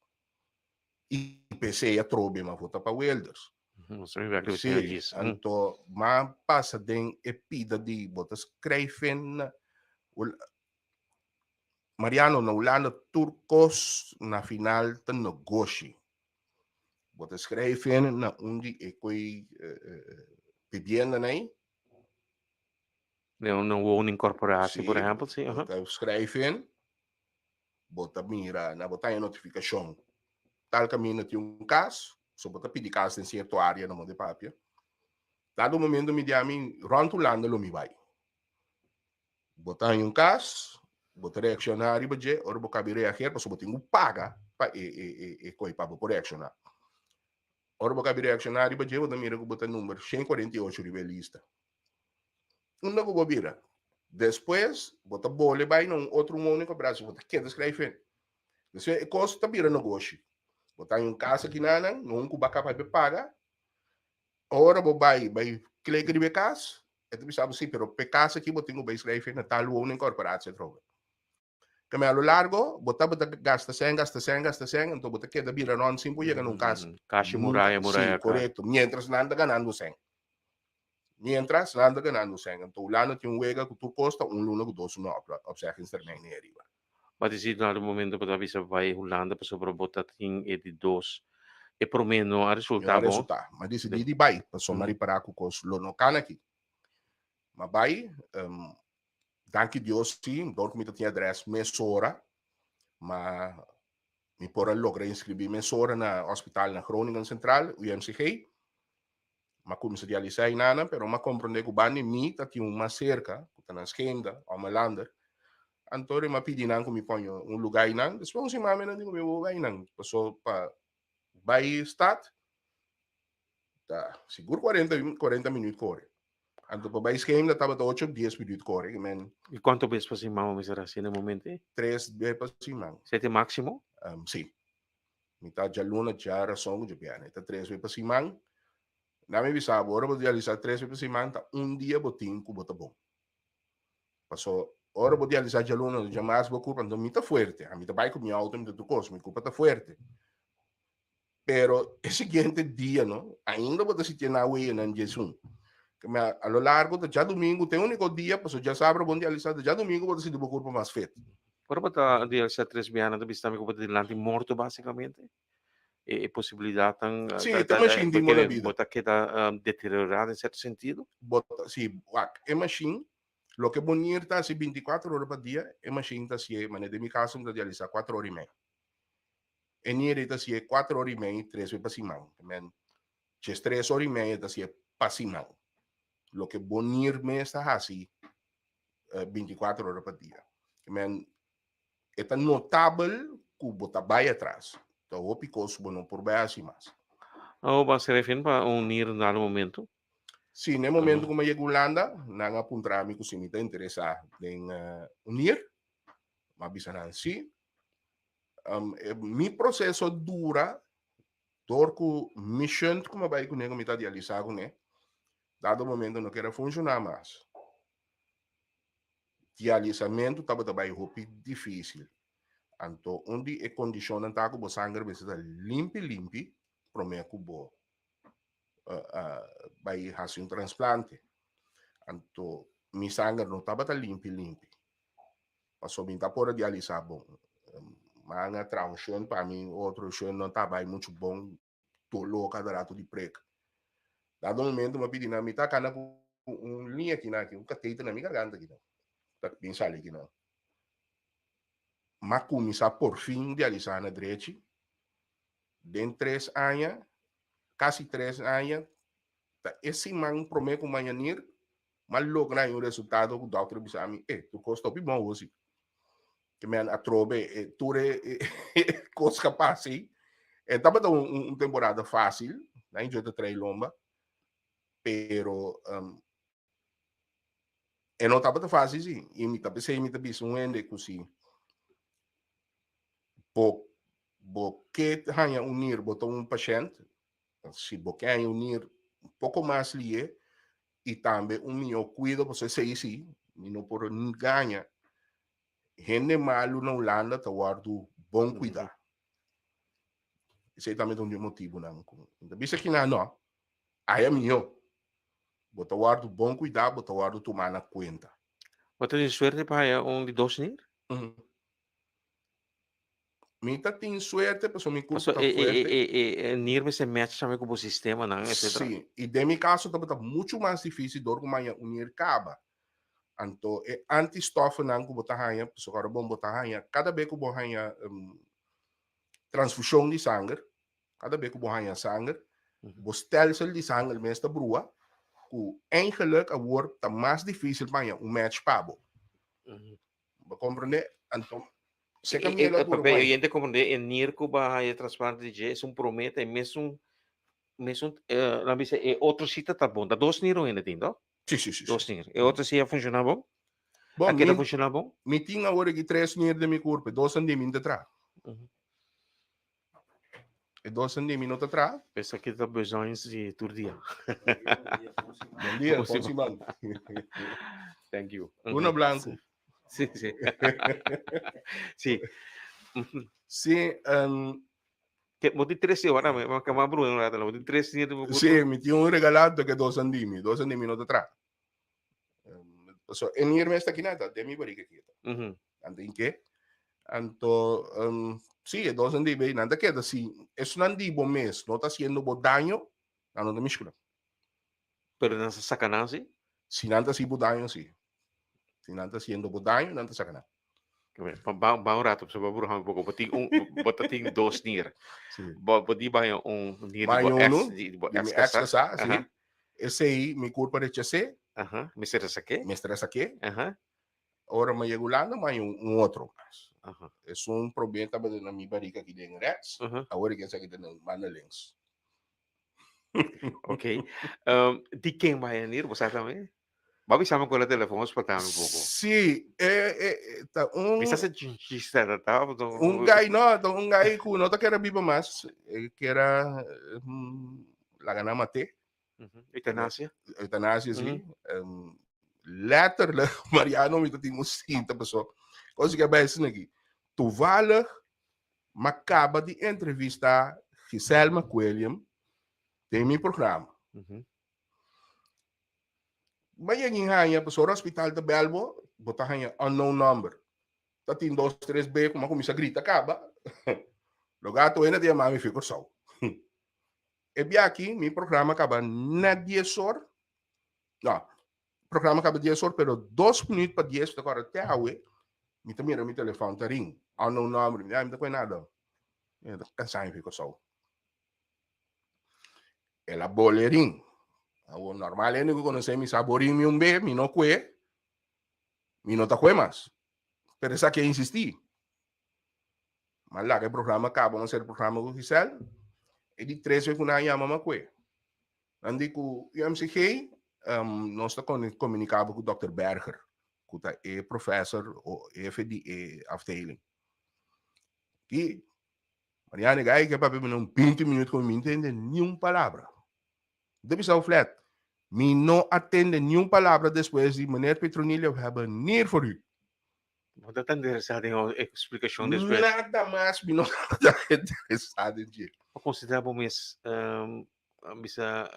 E PC a trove, mas volta para welders. Não sei o que Sim, diz. então, mas passa den epida de botas creifen Mariano na ulano turcos na final ta negoci. Botas creifen na undi e coi vivienda nei. Não woning corporatie, por Sim, exemplo, sim. bota schrijven, bota mira na bota a notificação. Tal caminho tinha caso, só bota pedir caso em certa área no de papel. Dado momento me diami rondulando lo mi vai. Bota caso, bota reaccionar e budget, ora boca bi reagir, posso botar paga pa coi pa por reaccionar. Ora boca bi reaccionar e budget, bota mira que bota número 148 ribelista. Não vou bobira. Depois, bota bole vai num outro único braço, bota que descreve. Depois, costa bira negócio. Botar casa aqui não cubaca para pagar. Ora, vai clique de casa. É tu sabe sim, pero pe casa aqui botinho bem escreve na tal único corporação trova. Kami a lo largo, bota gasta 100, então bota queda vira non simple llega num caso. Cash muraya Sim, correto. Mientras nanda ganando 100. Mientras nanda ganando 100. Então, lá não tem wega que tu costa luna que 2 no observing termijn arriba. Mas is no momento para avisa vai Holanda para sobre botar ting e de 2 e por menos a resultado. Resulta, mas decidi de vai, para somar para com os lono cana aqui. Mas vai, danke Deus sim, dor que tinha adresse mesora, mas me pora logra inscrever mesora na hospital na Groningen Central, UMCG. Mas comecei a realizar em nada, pero mas compreender que o bani mi tá tinha uma cerca, que tá na esquerda, ao malander. Antore ma pidi nang kumi ponyo lugar nang, depois si mami nang di kumi lugar nang, passou para vai start, tá seguro 40 minutos corre. Anto pa vai game da tava 8 10 minutos corre, men. E quanto vezes para cima vamos a hacer no momento? 3 vezes para cima. 7 máximo? Sim. Mitad já luna já razão de piano, tá 3 vezes para cima. Na me bisa agora vou realizar 3 vezes para cima, tá dia botinho com bota bom. Passou Ora vou realizar de aluno de mais vou culpa não muito forte, a mim vai com minha auto muito coisa, minha culpa tá forte. Pero o seguinte dia, não, ainda vou decidir na way na Jesus. Que me a lo largo de já domingo tem único dia, passou já sábado vou realizar já domingo vou decidir vou culpa mais feito. Agora para realizar 3 bianas da vista me culpa de lante morto basicamente. E possibilidade tan Sim, tem machine de moda vida. Bota que tá deteriorada em certo sentido. Bota, sim, é machine. Lo que bonito está se 24 horas por dia, é machine está se, mas de mi caso está realizar 4 horas e meia. E nere está se 4 horas e meia, 3 vezes para cima. Men, se 3 horas e meia está se para cima. Lo que bonito me está assim, 24 horas por dia. Men, é notável que o bota vai atrás. Então, o picoso não por bem assim mais. Ou vai se referir para unir no momento? Sim, no momento como eu Holanda, não apontar me que se me interessa em unir, mas bisa não sim. Mi processo dura, dorco mission como vai com nego me tá realizar com né. Dado momento não quer funcionar mais. Realizamento tava também difícil. Então, onde é condição não tá com o sangue bisa limpi, prometo bo. Vai fazer transplante. Então, mi sangue não estava tão limpo. Passou bem, tá por realizar bom. Mas transição para mim, outro chão não estava muito bom. Tô louco, rato de preca. Dado momento, me pedi na mitad, cana com linha aqui, cateter na minha garganta aqui, tá bem sali aqui, não. Mas começar por fim realizar na direita. Dentro 3 anos, quase 3 anos, esse man promete que amanhã mas logo na resultado o doutor disse a mim, tu custa bom hoje. Que me atrobe, tu coisa capaz, estava uma temporada fácil, na injeta 3 lomba, pero não estava fácil, sim. E me estava um ende assim, porque hanya unir botou paciente, se você unir pouco mais ali e também meu cuido você sei sim não por ganha gente malo na Holanda tá guardo bom cuidar isso é também um motivo não então bisa que não aí é meu botar guardo bom cuidar botar guardo tomar na conta Você tem sorte para de 2 nir? Mita tem suerte, pessoal me curta fuerte. Nir se match também com o sistema, não? Sim, e de meu caso tá muito mais difícil do que unir caba. Então, anti-stoffe não que botar hanha, pessoal agora bom botar hanha, cada vez que botar hanha transfusão de sangue, cada vez que botar hanha sangue, o stelsel de sangue mesmo brua, o eigenlijk a wordt tá mais difícil para match pabo. Compreende? Então Eu entendo como de nir que vai transplante de é promete mesmo na visa outro sítio tá bom, dá 2 nir ou ainda tem, não? Sim. 2 nir. E outro se funciona bom? Bom, aquele funciona bom? Me tinha agora aqui 3 nir de meu corpo, 2 de mim atrás. E 2 de mim atrás. Pensa que tá besoins de todo dia. Bom dia, Simão. Thank you. Una blanco. Sì, sì. Sì. Mhm. Sì, Che mo di 3 ora ma che ma Bruno la mo di 3 sì, mi tinha un regalato che 2 andimi non tra. So, en hier mes takinata, demi bari ke kita. Mhm. Ando inke, anto, sí, 2 andimi, nanda queda, si es un andibo mes, no está haciendo bo daño, no te mishkula. Pero nasa sacanasi? Si nanda si bo daño, sí. Si nanda haciendo bo daño, nanda sakana. Ba un rato, so baburo un poco, botating 2 nier. Sí. Bo di ba yung nier di bo Mayo S, uno, di bo di mi S ex kasa? casa, sí. Aha, Ese ahí, mi culpa de chase, aha. Mister Sake? me estresa aquí, Aha, ahora me llegulando, may un otro más. aha, Es un problema también de mi barriga aquí de rex, aha. ahora que se queda en manalings. Okay. Di quem ba yan nier? Basta tami? Babi sama ko la telefono, spatano un poco. Sí, Misa sa chinchista na tao. un guy, no, un guy que no te quiere vivo más, que era la gana mate, Euthanasia? eutanasia, Mhm. sí. Later, Mariano, me tinha cinta, pessoal. Coisa que é bem assim aqui. Toevallig, maar acaba de entrevistar Giselle McWilliam, tem meu programa. Mhm. Mas yung hanya, pessoal, hospital de Belbo, botar hanya unknown number. Tatin 2, 3B, kung makumisa grita, acaba. Logato, na dia mami fico só. E bem aqui, meu programa acaba na 10 horas. Não, o programa acaba 10 horas, pero 2 minutos para 10, agora até a ue, me também meu telefone tá ring. Unknown number, me não tem nada. Eu tô cansado, fico só. Ela bole ring. O normal é que conhecer mi saborinho, mi umbe, mi no cue, mi no ta cue mais. Pero essa que insistir. Mas lá que o programa acaba, vamos fazer o programa com o Giselle, e de 3 vezes que nós chamamos a cue. Andi com o UMCG, nós estamos comunicando com o Dr. Berger, que é professor ou FDA afdeling. E Mariana Gai, que é para mim 20 minutos com me entende nenhuma palavra. Deve ser o flat. Me não atende nenhuma palavra depois de meneer Petronilha, we hebben neer voor u. Wat dat interessado em explicação después. Nada mais, me não está interessado em dia. Consideramos bisa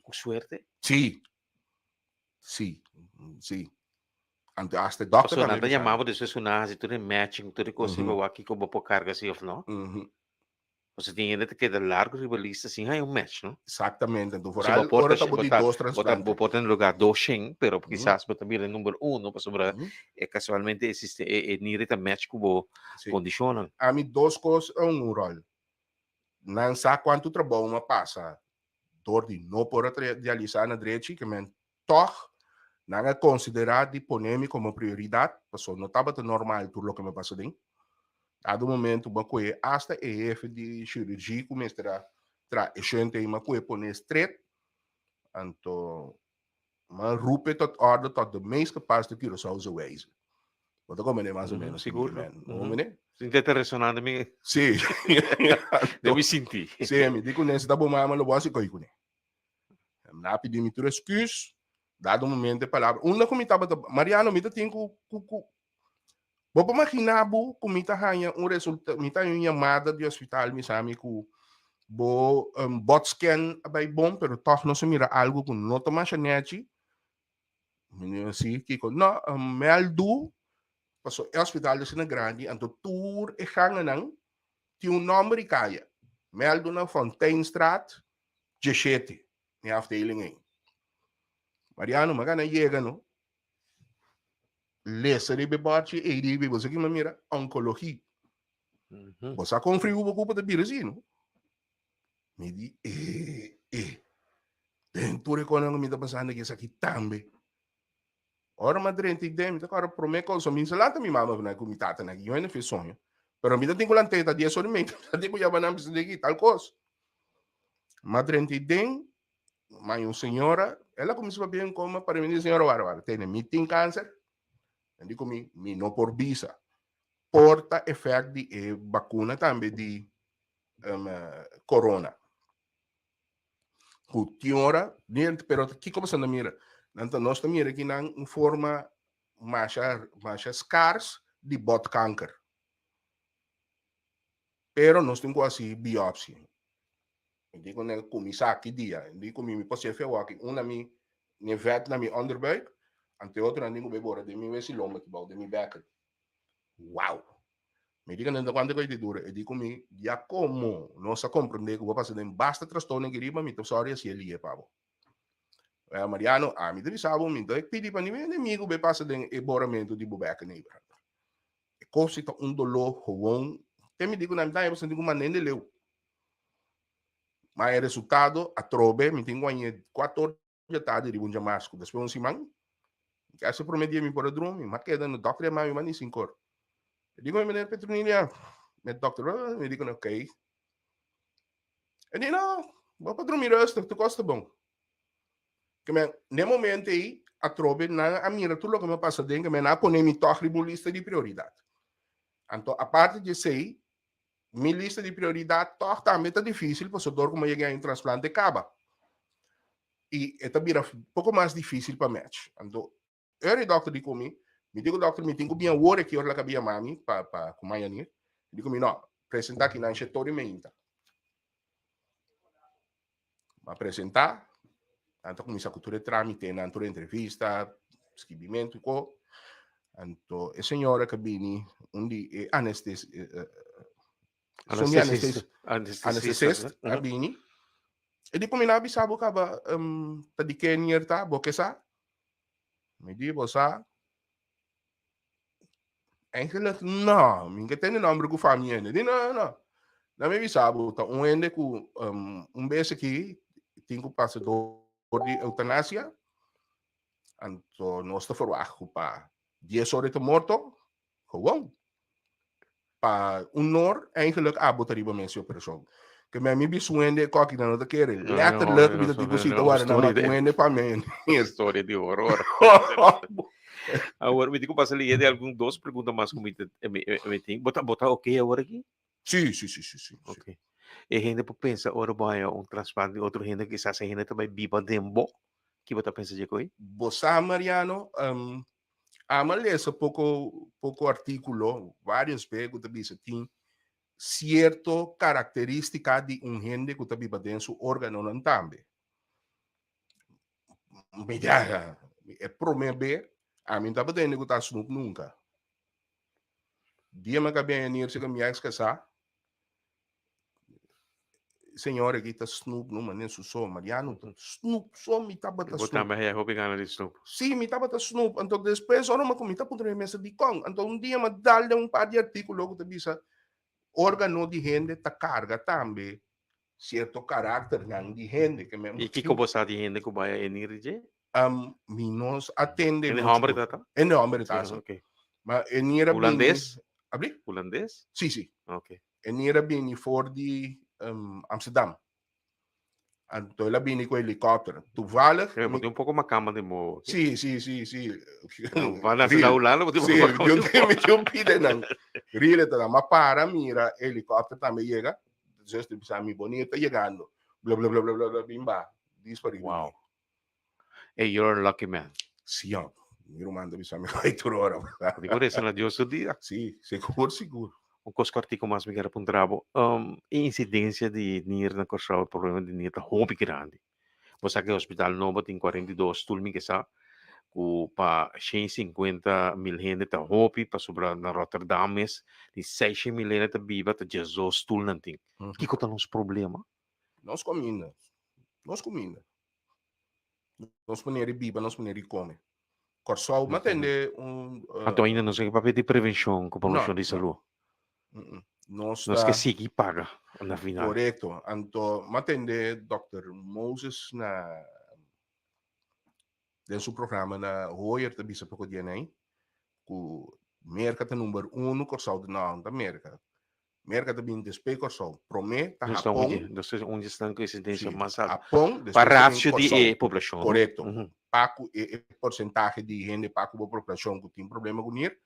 com suerte. Sim, sim, sim. Hasta doctor So nada llamamos después una si tu matching tu coisa ba aqui como por carga si of no. Você tinha que ter largo rivalista assim aí um match, não? Exatamente. Então, por Se aí, botar agora está por dois transplantes. botar em lugar do Shen, pero quizás botar o número 1, para sobre casualmente existe ni reta match como condicionam. A mim, 2 coisas é um rol. Não sabe quanto trabalho uma passa. Door die não pode realizar na direita, que men toch não é considerado de poner-me como prioridade, porque não estava normal tudo o que me passa dentro. A do momento, uma coisa, hasta EF de cirurgia começa a gente uma coisa poner straight, então, uma rupe tot ordem tot de meest gepaste Curaçao zou wijzen. Wat ook al mais ou menos. Seguro. Não, meneer? Sintete ressonando me. Sim. Devi sentir. Sim, me digo nesse da bomba, mas não vou se coi com ele. Na pedir me excuse, dado momento de palavra. Uma comitava Mariano, me tem vou imaginar como me hanya resultado, me tá uma chamada de hospital, me sabe que bo bot scan by bom, pero toch não se mira algo com não toma chanete. Me assim que não, me aldo, passou o hospital de Sina Grande, anto tour e gangen nang, tinha nome caia. Me aldo na Fonteinstraat, 17, na afdeling 1. Mariano, magana chega, no? Lesa de bebate e de você que me mira oncologia. Você confia o culpa de vírusino? Me di dentro de quando me tá passando que isso aqui também. Ora madrente dem, tá cara promete coisa, me salata mi mama na comitata na eu ainda fiz sonho. Pero me tem colanteta dia somente, digo já banam de tal coisa. Madrente dem, mas uma senhora, ela começou a bem como para mim, senhora Bárbara, tem meeting câncer. Digo me não por visa. Porta efeito de vacuna também de corona. Senhora, pero que começando a mira? Então nós também aqui na forma mais scarce de botkanker. Pero nós temos assim biopsia. Hindi ko na kumisa aqui dia. Hindi ko mi posso fazer aqui. Uma mi vet na mi onderbuik. Ante outro na ninguém bebora de mi wesi lomba que bau de mi back. Wow. Me diga nanda quando que dura. E dico mi ya como nossa compreender que vou passar de basta trastorno que riba mi to sorry se ele é pavo. Mariano, mi devi sabo mi do pedi para ninguém inimigo be passa de eboramento de bubeca neighbor. E cosita dolor gewoon. Te me digo na verdade você digo manende leu. Mas o resultado, a trobe, me tenho ganho 4 horas de tarde de um jamasco. Depois, um simão, que essa prometia me por a dormir, mas que no doctor é mais ou 5 horas. Eu digo, menina Petronilia, meu doctor, me digo, ok. Eu digo, não, vou para dormir hoje, tu gosta bom. Que no momento aí, a trobe, a mira, tudo o que me passa dentro, que me põe me toque de lista de prioridade. Então, a parte de sei, minha lista de prioridade também está difícil, porque eu como chegar em transplante de caba. E é também um pouco mais difícil para match. Então, eu doctor digo me digo doctor me tenho bem hora que eu lá cabia mami para com mais ani. Digo me não, apresentar aqui na injetório me ainda. Apresentar, então começa a cultura trâmite, na entrevista, escrevimento co. Então, a senhora que vem onde anestesia anestesista, abini. E di pominabi sabo ka ba tadi kenyer ta bokesa. Medi bosa. Eigenlijk no, minha tem nome com família, né? Não. Na me sabo ta ende ku bese aqui tenho passador de eutanásia. Anto nós está forwacho pa 10 horas de morto. Gewoon. Pa honor eigenlijk abotariba mense persoon. Que me bisuende coque na outra querer. Letterlijk bi dat die cosita wara na macuende pa men. História de horror. Agora me digo para sair de algum dos perguntas mais como me tem. Botar ok agora aqui? Sim. Ok. E gente por pensa ora vai transplante outro gente que sa gente também biba dembo. Que você pensa de coi? Bossa Mariano, lesa pouco artículo, vários vezes que tem certa característica de gente que está dentro su órgano não também. É prometer, a mim está batendo que está snoop nunca. Dia me acabei de ir se que me esquecer. Senhora aqui está Snoop, não mané só Mariano, Snoop, só me tá batendo Snoop. Botar mais é hobby de Snoop. Sim, me tá batendo Snoop. Então depois ora uma comida por mesa de Kong. Então dia me dá par de artículos que te bisa órgano de gente ta carga também certo caráter não de gente que E que como você de gente que vai energia? Minos atende. Em homem tá? Em homem tá. Ok. Mas enira holandês? Abri? Holandês? Sim. Ok. Enira bem for de Amsterdam. Então ela vem com helicóptero. Toevallig. Tem um pouco uma cama de mo. Sim. Vai na cidade Holanda, vou ter um pide não. Rile tá, mas para mira helicóptero também chega. Just bisa mi bonito chegando. Blá bimba. Disparível. Wow. Hey, you're a lucky man. Sim, mi romando bisa mi vai hora. Digo isso na Deus dia. Sim, seguro. O coscortico mais me quer apontar incidência de NIR na corção, problema de NIR tá hobby grande. Você que o hospital novo tem 42 turmi que sa ku pa 150 mil gente tá hobby para sobrar na Rotterdam mes de 6 mil gente tá viva tá Jesus tul nanting. Que conta nos problema? Nós comida. Nós puneri biba, nós puneri come. Corção, mas tende Então ainda não sei para pedir prevenção com promoção de saúde. Nós que seguir paga na final. Correto. Então, matende Dr. Moses na dentro do programa na Royer da bisa pouco dia nem com América tá número 1 corção de não da América. América também despeio corção. Promete tá Japão. Onde estão com incidência mais alta. Japão. Para ratio de população. Correto. Paco e porcentagem de gente paco da população que tem problema com ir.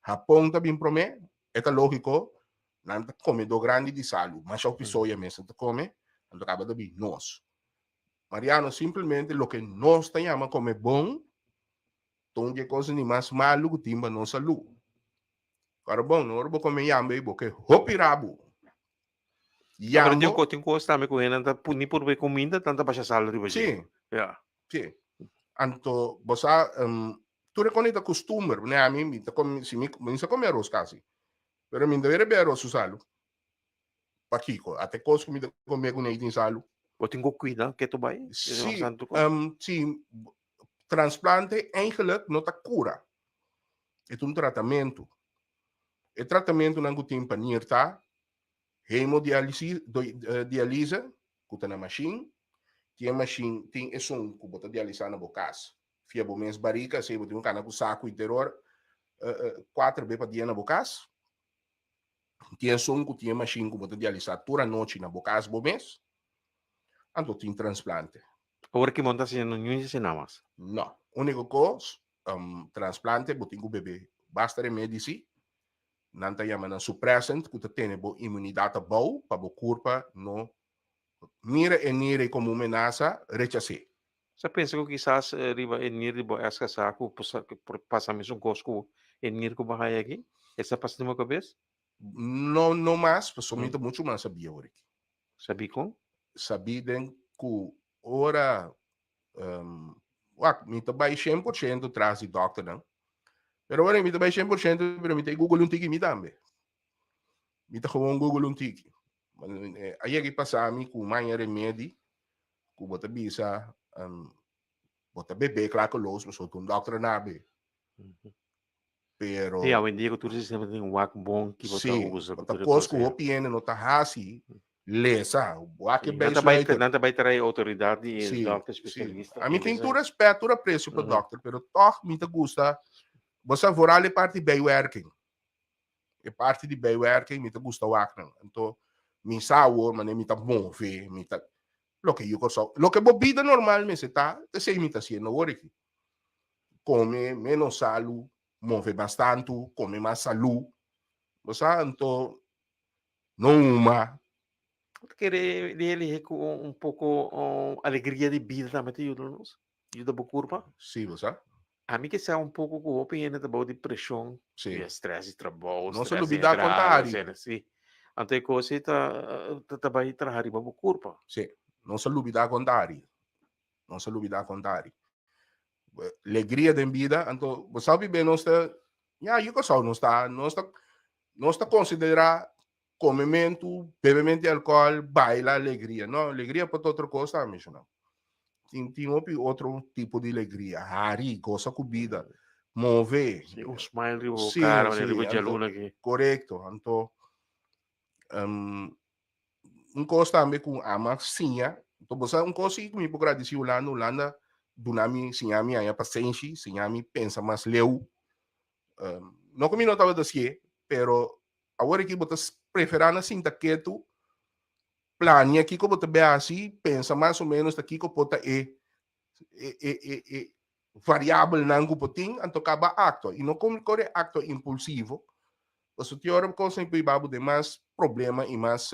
Japão também promete. É lógico. Não come do grande de saúde, mas a pessoa mesmo come, então acaba de vir nós. Mariano, simplesmente o que nós chamamos como bom, Então, que coisa nem mais maluco timba não salu. Agora, bom, não vou comer yambe, porque hopirabo. Agora tem Yambo, tem coisa também com ele, nem por ver comida, tanta baixa salário para sim, Yeah. sim. Anto, você, tu reconhece costume, né? A mim, se me come arroz quase. Pero me deve ver arroz usalo. Paquico, até coisa que me comer com nem salo. Ou tem que cuidar, que tu vai? Sim, sim, transplante eigenlijk não tá cura. É um tratamento. É tratamento não tem panir, tá? Hemodiálise, diálise, que tá na machine. Tem machine, tem é som que bota dialisar na bocas. Fia bo mens barica, se botar um cana com saco e terror, 4 vezes para dia na bocas. Tem som que tem machine que bota dialisar toda a noite na bocas bo mês. Então tem transplante. Agora que monta assim, não é nada mais. Não. Único coisa, transplante, botar um bebê. Basta remedici. Nanta yama suppressant, que tem boa imunidade boa, para o corpo não mira e nire como amenaça, rechaçar. Você pensa que quizás riba enir riba essa saco passa mesmo cosco enir com bahia aqui? Essa passa de uma cabeça? Não mais, somente muito mais sabia hoje. Sabe como? Sabia que ora me trabalha 100% traz de doctor, não? Pero ora me trabalha 100%, pero me tem Google um tiki me também. Me tá com Google um tiki. Aí que passa a mim com mais remédio, que bota bisa, bota bebê, claro que los, mas outro doctor nabe. Pero Sim, ao dia que tu dizes sempre tem um wac bom que você usa. Bota coisa que o piene não tá assim, lesa, o wac bem não vai ter autoridade e doctor especialista. A mim tem tu respeito, tu preço para doctor, pero toch me te gusta. Você vorar é parte de working. É parte de working, me te gusta o wac não. Então, me saúde, mas me tá bom ver, me tá lo que eu gosto. Lo que bebida normal me se tá, te sei me tá sendo working. Come menos salu, move bastante, come mais salu. Você então não uma. Querer ele com pouco alegria de vida também te ajuda a curva. Sim, você. A mim que se um pouco com opinião da boa depressão, estresse de trabalho, não se duvida contrário. Sim. Ante coisa tá vai trabalhar para curva. Sim, não se duvida contrário. Não se duvida contrário. Alegria da vida, então você sabe bem não está, eu que só não está considerar comimento, bebimento de álcool, baila, alegria. Não, alegria para outra coisa, mesmo não. Tem outro tipo de alegria. Hari, coisa com vida. Mover. Um smile o cara, de aluna aqui. Correto. Então, coisa também com a massinha. Então, você coisa que me pode agradecer lá no Holanda, dunami, sinhami, a paciência, sinhami, pensa mais leu. Não que me não estava desse, pero agora que você preferir assim, tá quieto, plania aqui que você vê assim, pensa mais ou menos aqui que você é variável não que você tem, então acaba acto. E não como corre acto impulsivo, você tem hora que sempre vai ter mais problema e mais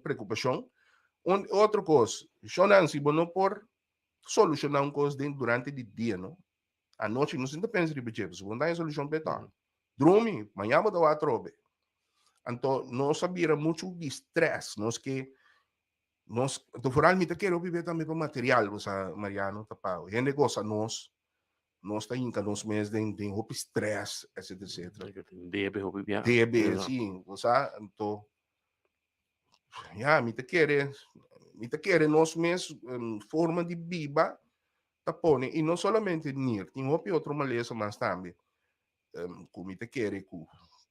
preocupação. Outra coisa, não se não por solucionar uma coisa durante o dia, não? A noite não se pensa de beber, se não tem solução para dorme, amanhã vai dar a trobe. Então, não sabia muito de estresse, nós que nós, do foral me quero viver também com material, você Mariano, tapau. E negócio nós está em nos meses de roupa estresse, etc. DB, sim, você então me quer nós mesmos forma de biba tapone e não somente nir, tem outra maleza mas também como me quer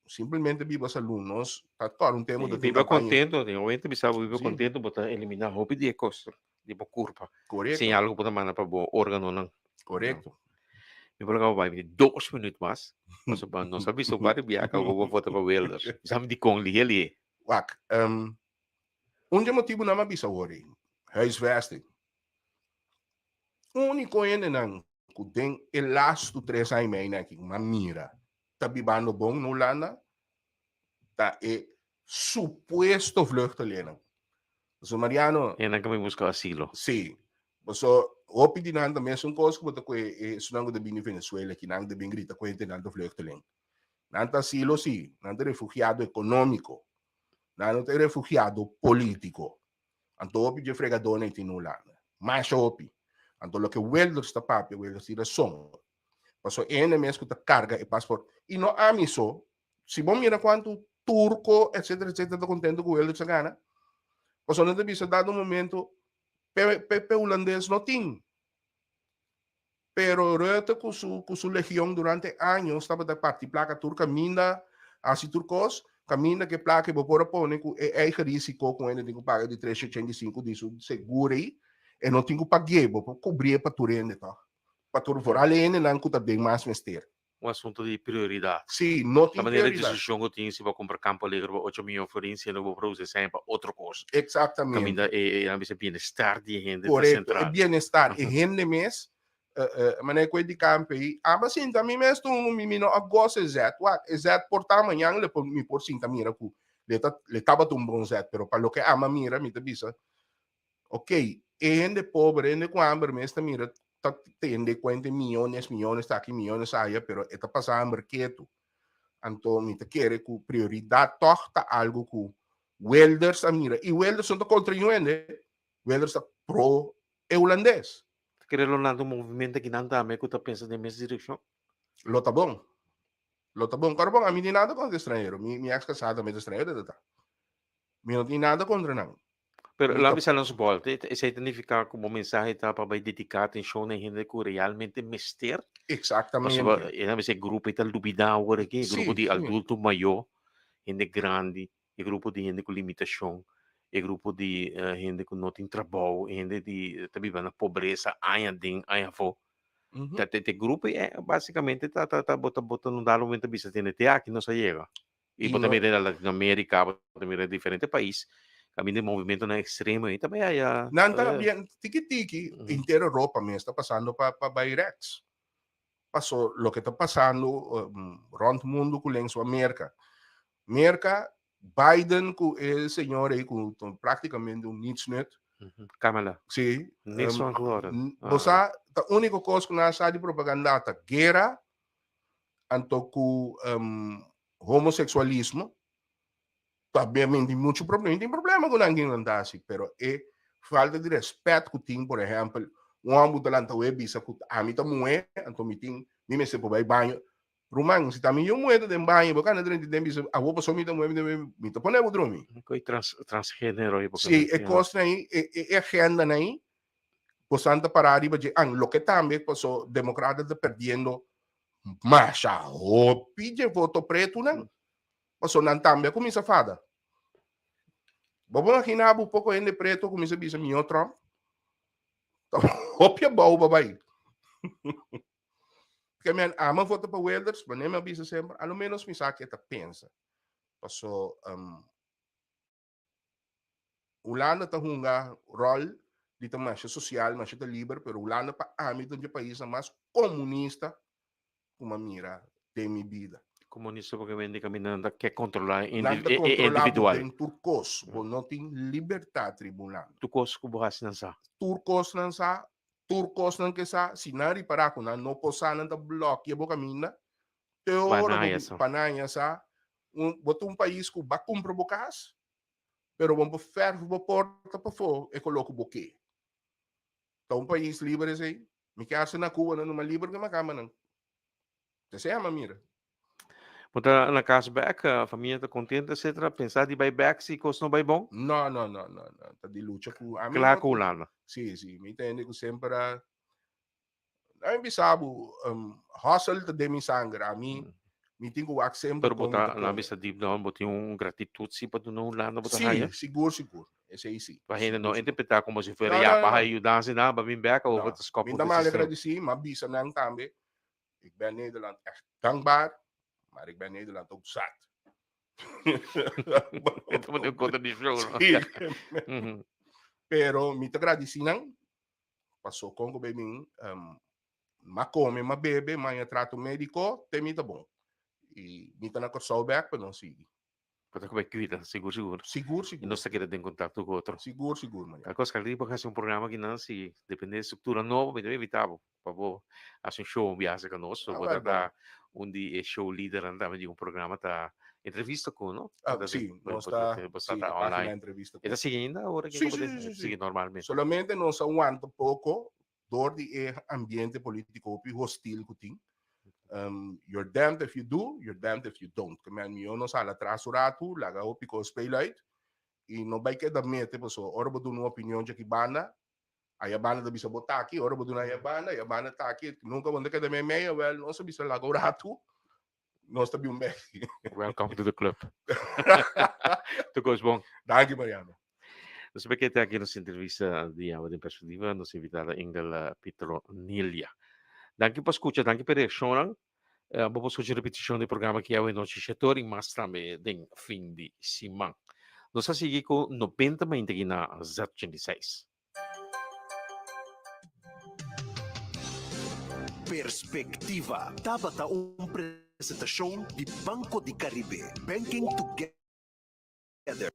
simplesmente viva os alunos, tá claro um tema viva contento, realmente bisa viva contento, botar eliminar roupa de custo, de curva. Correto. Sem algo para mandar para o órgano não. Correto. Eu vou vai 2 minutos mais. Não sabe se vai viajar que eu vou votar para o Welder. Sabe de com ali. Wak, motivo na bisa hoje. Huisvesting. Único ene nang kudeng elasto 3 anos aí na que mamira. Tá bibando bom no lana. Tá supuesto vluchteling. So Mariano. En dan kan we buscar asilo. Sí. So Opi di nanda mesmo coisa que sunango de bini Venezuela que nang de bem grita com nando vluchteling. Nanta asilo sim, nanta refugiado econômico, nanta refugiado político. Anto opi de fregadona e tinulana. Mas opi. Anto lo que welder sta papi, welder tira som. Paso ene mesmo ta carga e passport. E no amiso, se bom mira quanto turco, etc, tá contento com welder sa gana. Paso não deve ser dado momento pe holandês não tem. Pero Rutte com su legião durante anos estava da parte placa turca minda assim turcos caminha que placa vou pôr pone com é risco com ele tenho paga de 385 disso seguro e não tenho paguei vou cobrir para turende tá para tur for além não custa bem mais mister Um assunto de prioridade. sim não Da tem maneira de prioridade decisão que eu tinha se vou comprar campo alegre por 8 milhões de forinhos e não vou produzir sempre outra coisa. exatamente Caminha é a bem-estar de gente da correto central. é bem-estar e rende mês mané coisa de campo aí mas sim também mesmo me não gosto exato por tamanho le por me por sim também era que le tava um bom zet pero para lo que ama mira me te bisa ok gente pobre gente com hambre mesmo também tá tende 40 milhões tá aqui milhões aí pero está passando mercado então me te quer que prioridade torta algo que welders mira e welders são contra welders pro holandês Querer lá do movimento que não dá, mas que tu pensa na mesma direção. Lo tá bom. Lo tá bom. Cara, bom, a mim tem nada contra estrangeiro. Minha ex-casada é estrangeira, tá? Mim não tem nada contra, não. Pero Me lá tá- bisa não se pode. Essa identificar como mensagem tá para dedicar atenção na gente que realmente mister. Mas Exatamente. esse grupo está duvidar agora aqui, grupo Sim, de sim. adulto maior, gente grande, e grupo de gente com limitação, e grupo de gente que não tem trabalho, gente de tá vivendo na pobreza, ainda tem, ainda for. Uhum. Te grupo é basicamente tá botando um dado momento bisa tem até aqui não se chega. E E bota no- mira na Latinoamérica, bota mira diferentes países. Caminho de movimento na extremo aí também aí Não tá bien, tiki-tiki, Uhum. inteira Europa mesmo está passando para Bayrex. Passou, lo que está passando rond mundo com lenço América. América, Biden, com esse senhor aí, com praticamente um Nietzsche, Kamala. sim. Nisso agora. Você, a única coisa que nós de propaganda é guerra, anto com homossexualismo, também tem muito problema. Tem problema com ninguém andar assim, pero é falta de respeito que tem, por exemplo, um homem da lanta web, isso que a mim também é, então me tem, me se por banho, rumang, se também eu moedo de banho, porque não tem de isso, a roupa só me tem moedo de me tá ponendo dormir. Coi transgênero aí porque Sim, é coisa aí, é agenda aí, portanto para arriba de lo que também passou, democrata está perdendo, mas a pide voto preto não. Passou não também como isso fada. Vamos imaginar um pouco de preto como isso bisa minha Trump. Opia bom babai. Porque man ama voto para Welders, mas nem bisa sempre, ao menos me sabe que tá pensa. Passou Holanda tá hunga rol de mais social, mais livre, pero Holanda pa âmbito de país mais comunista como mira tem minha vida. comunista porque vende caminhando quer controlar Nada controlado individual. em turcos, não tem liberdade tribunal. Tu coisa que borracha não sa. Turcos não que sa sinari para ko na no posa na block ya boca mina teoro panaya sa um país que vai provocar pero vamos ferro vou porta para fo e coloco boque então um país livre sei me quer na Cuba na numa livre que macama não você ama mira Mutta na cashback, a família está contente, etc. Pensar de buyback se custa não vai bom? não tá de luta com a Claro que Holanda. sim me entende que sempre a mim sabe hustle de mi sangue a mim me tenho o sempre Pero botar na vista deep down, botar gratitude se para não Holanda botar sim, aí. seguro esse aí sim Para gente não interpretar como se fosse Não, já não, para não. ajudar se não, para vir back ou para escapar Minta mal agradeci, maar bisa nang tambe. Ik ben Nederland echt dankbaar, maar ik ben Nederland ook zat. Ito mo yung contradiction. Sí. Mhm. Pero mita agradeci nang passou Congo bem ma come, ma bebe, ma trato médico, te mita bom. E mita na ko back pa não sigue. Pode como é que cuida, seguro. Seguro, E seguro. nós está querendo em contato com outro. Seguro, seguro, Maria. A coisa que ali para fazer um programa que não se depende da estrutura nova, mas é evitável. Para fazer um show, viagem conosco, vai pode dar onde é show líder andava de um programa tá entrevista com, não? Sim, nós Pode está estar a página online. entrevista. Está seguindo a hora que Sim, pode sim. seguir normalmente. Solamente nós aguanta pouco dor de ambiente político hostil que tem. You're damned if you do, you're damned if you don't. Kaman yo no sala traso rato, laga o pico spaylight, e no vai que da mete, so, ora bodo uma opinião de que bana, a yabana da bisa botaki, ora bodo na yabana taki, nunca vão que da meia, well, não se bisa laga o rato, nós está bem bem. Welcome to the club. Tu gosto bom. Danke, Mariano. Nós sabemos que até aqui nessa entrevista de Água de Perspectiva, nos invitada Engel Petronilha. Danke por escutar, danke per reação. Vamos fazer repetição do programa que é o nosso setor e mais também de fim de semana. Nós vamos seguir com 90 aqui na Z86. Perspectiva. Tabata apresentação de Banco de Caribe. Banking together.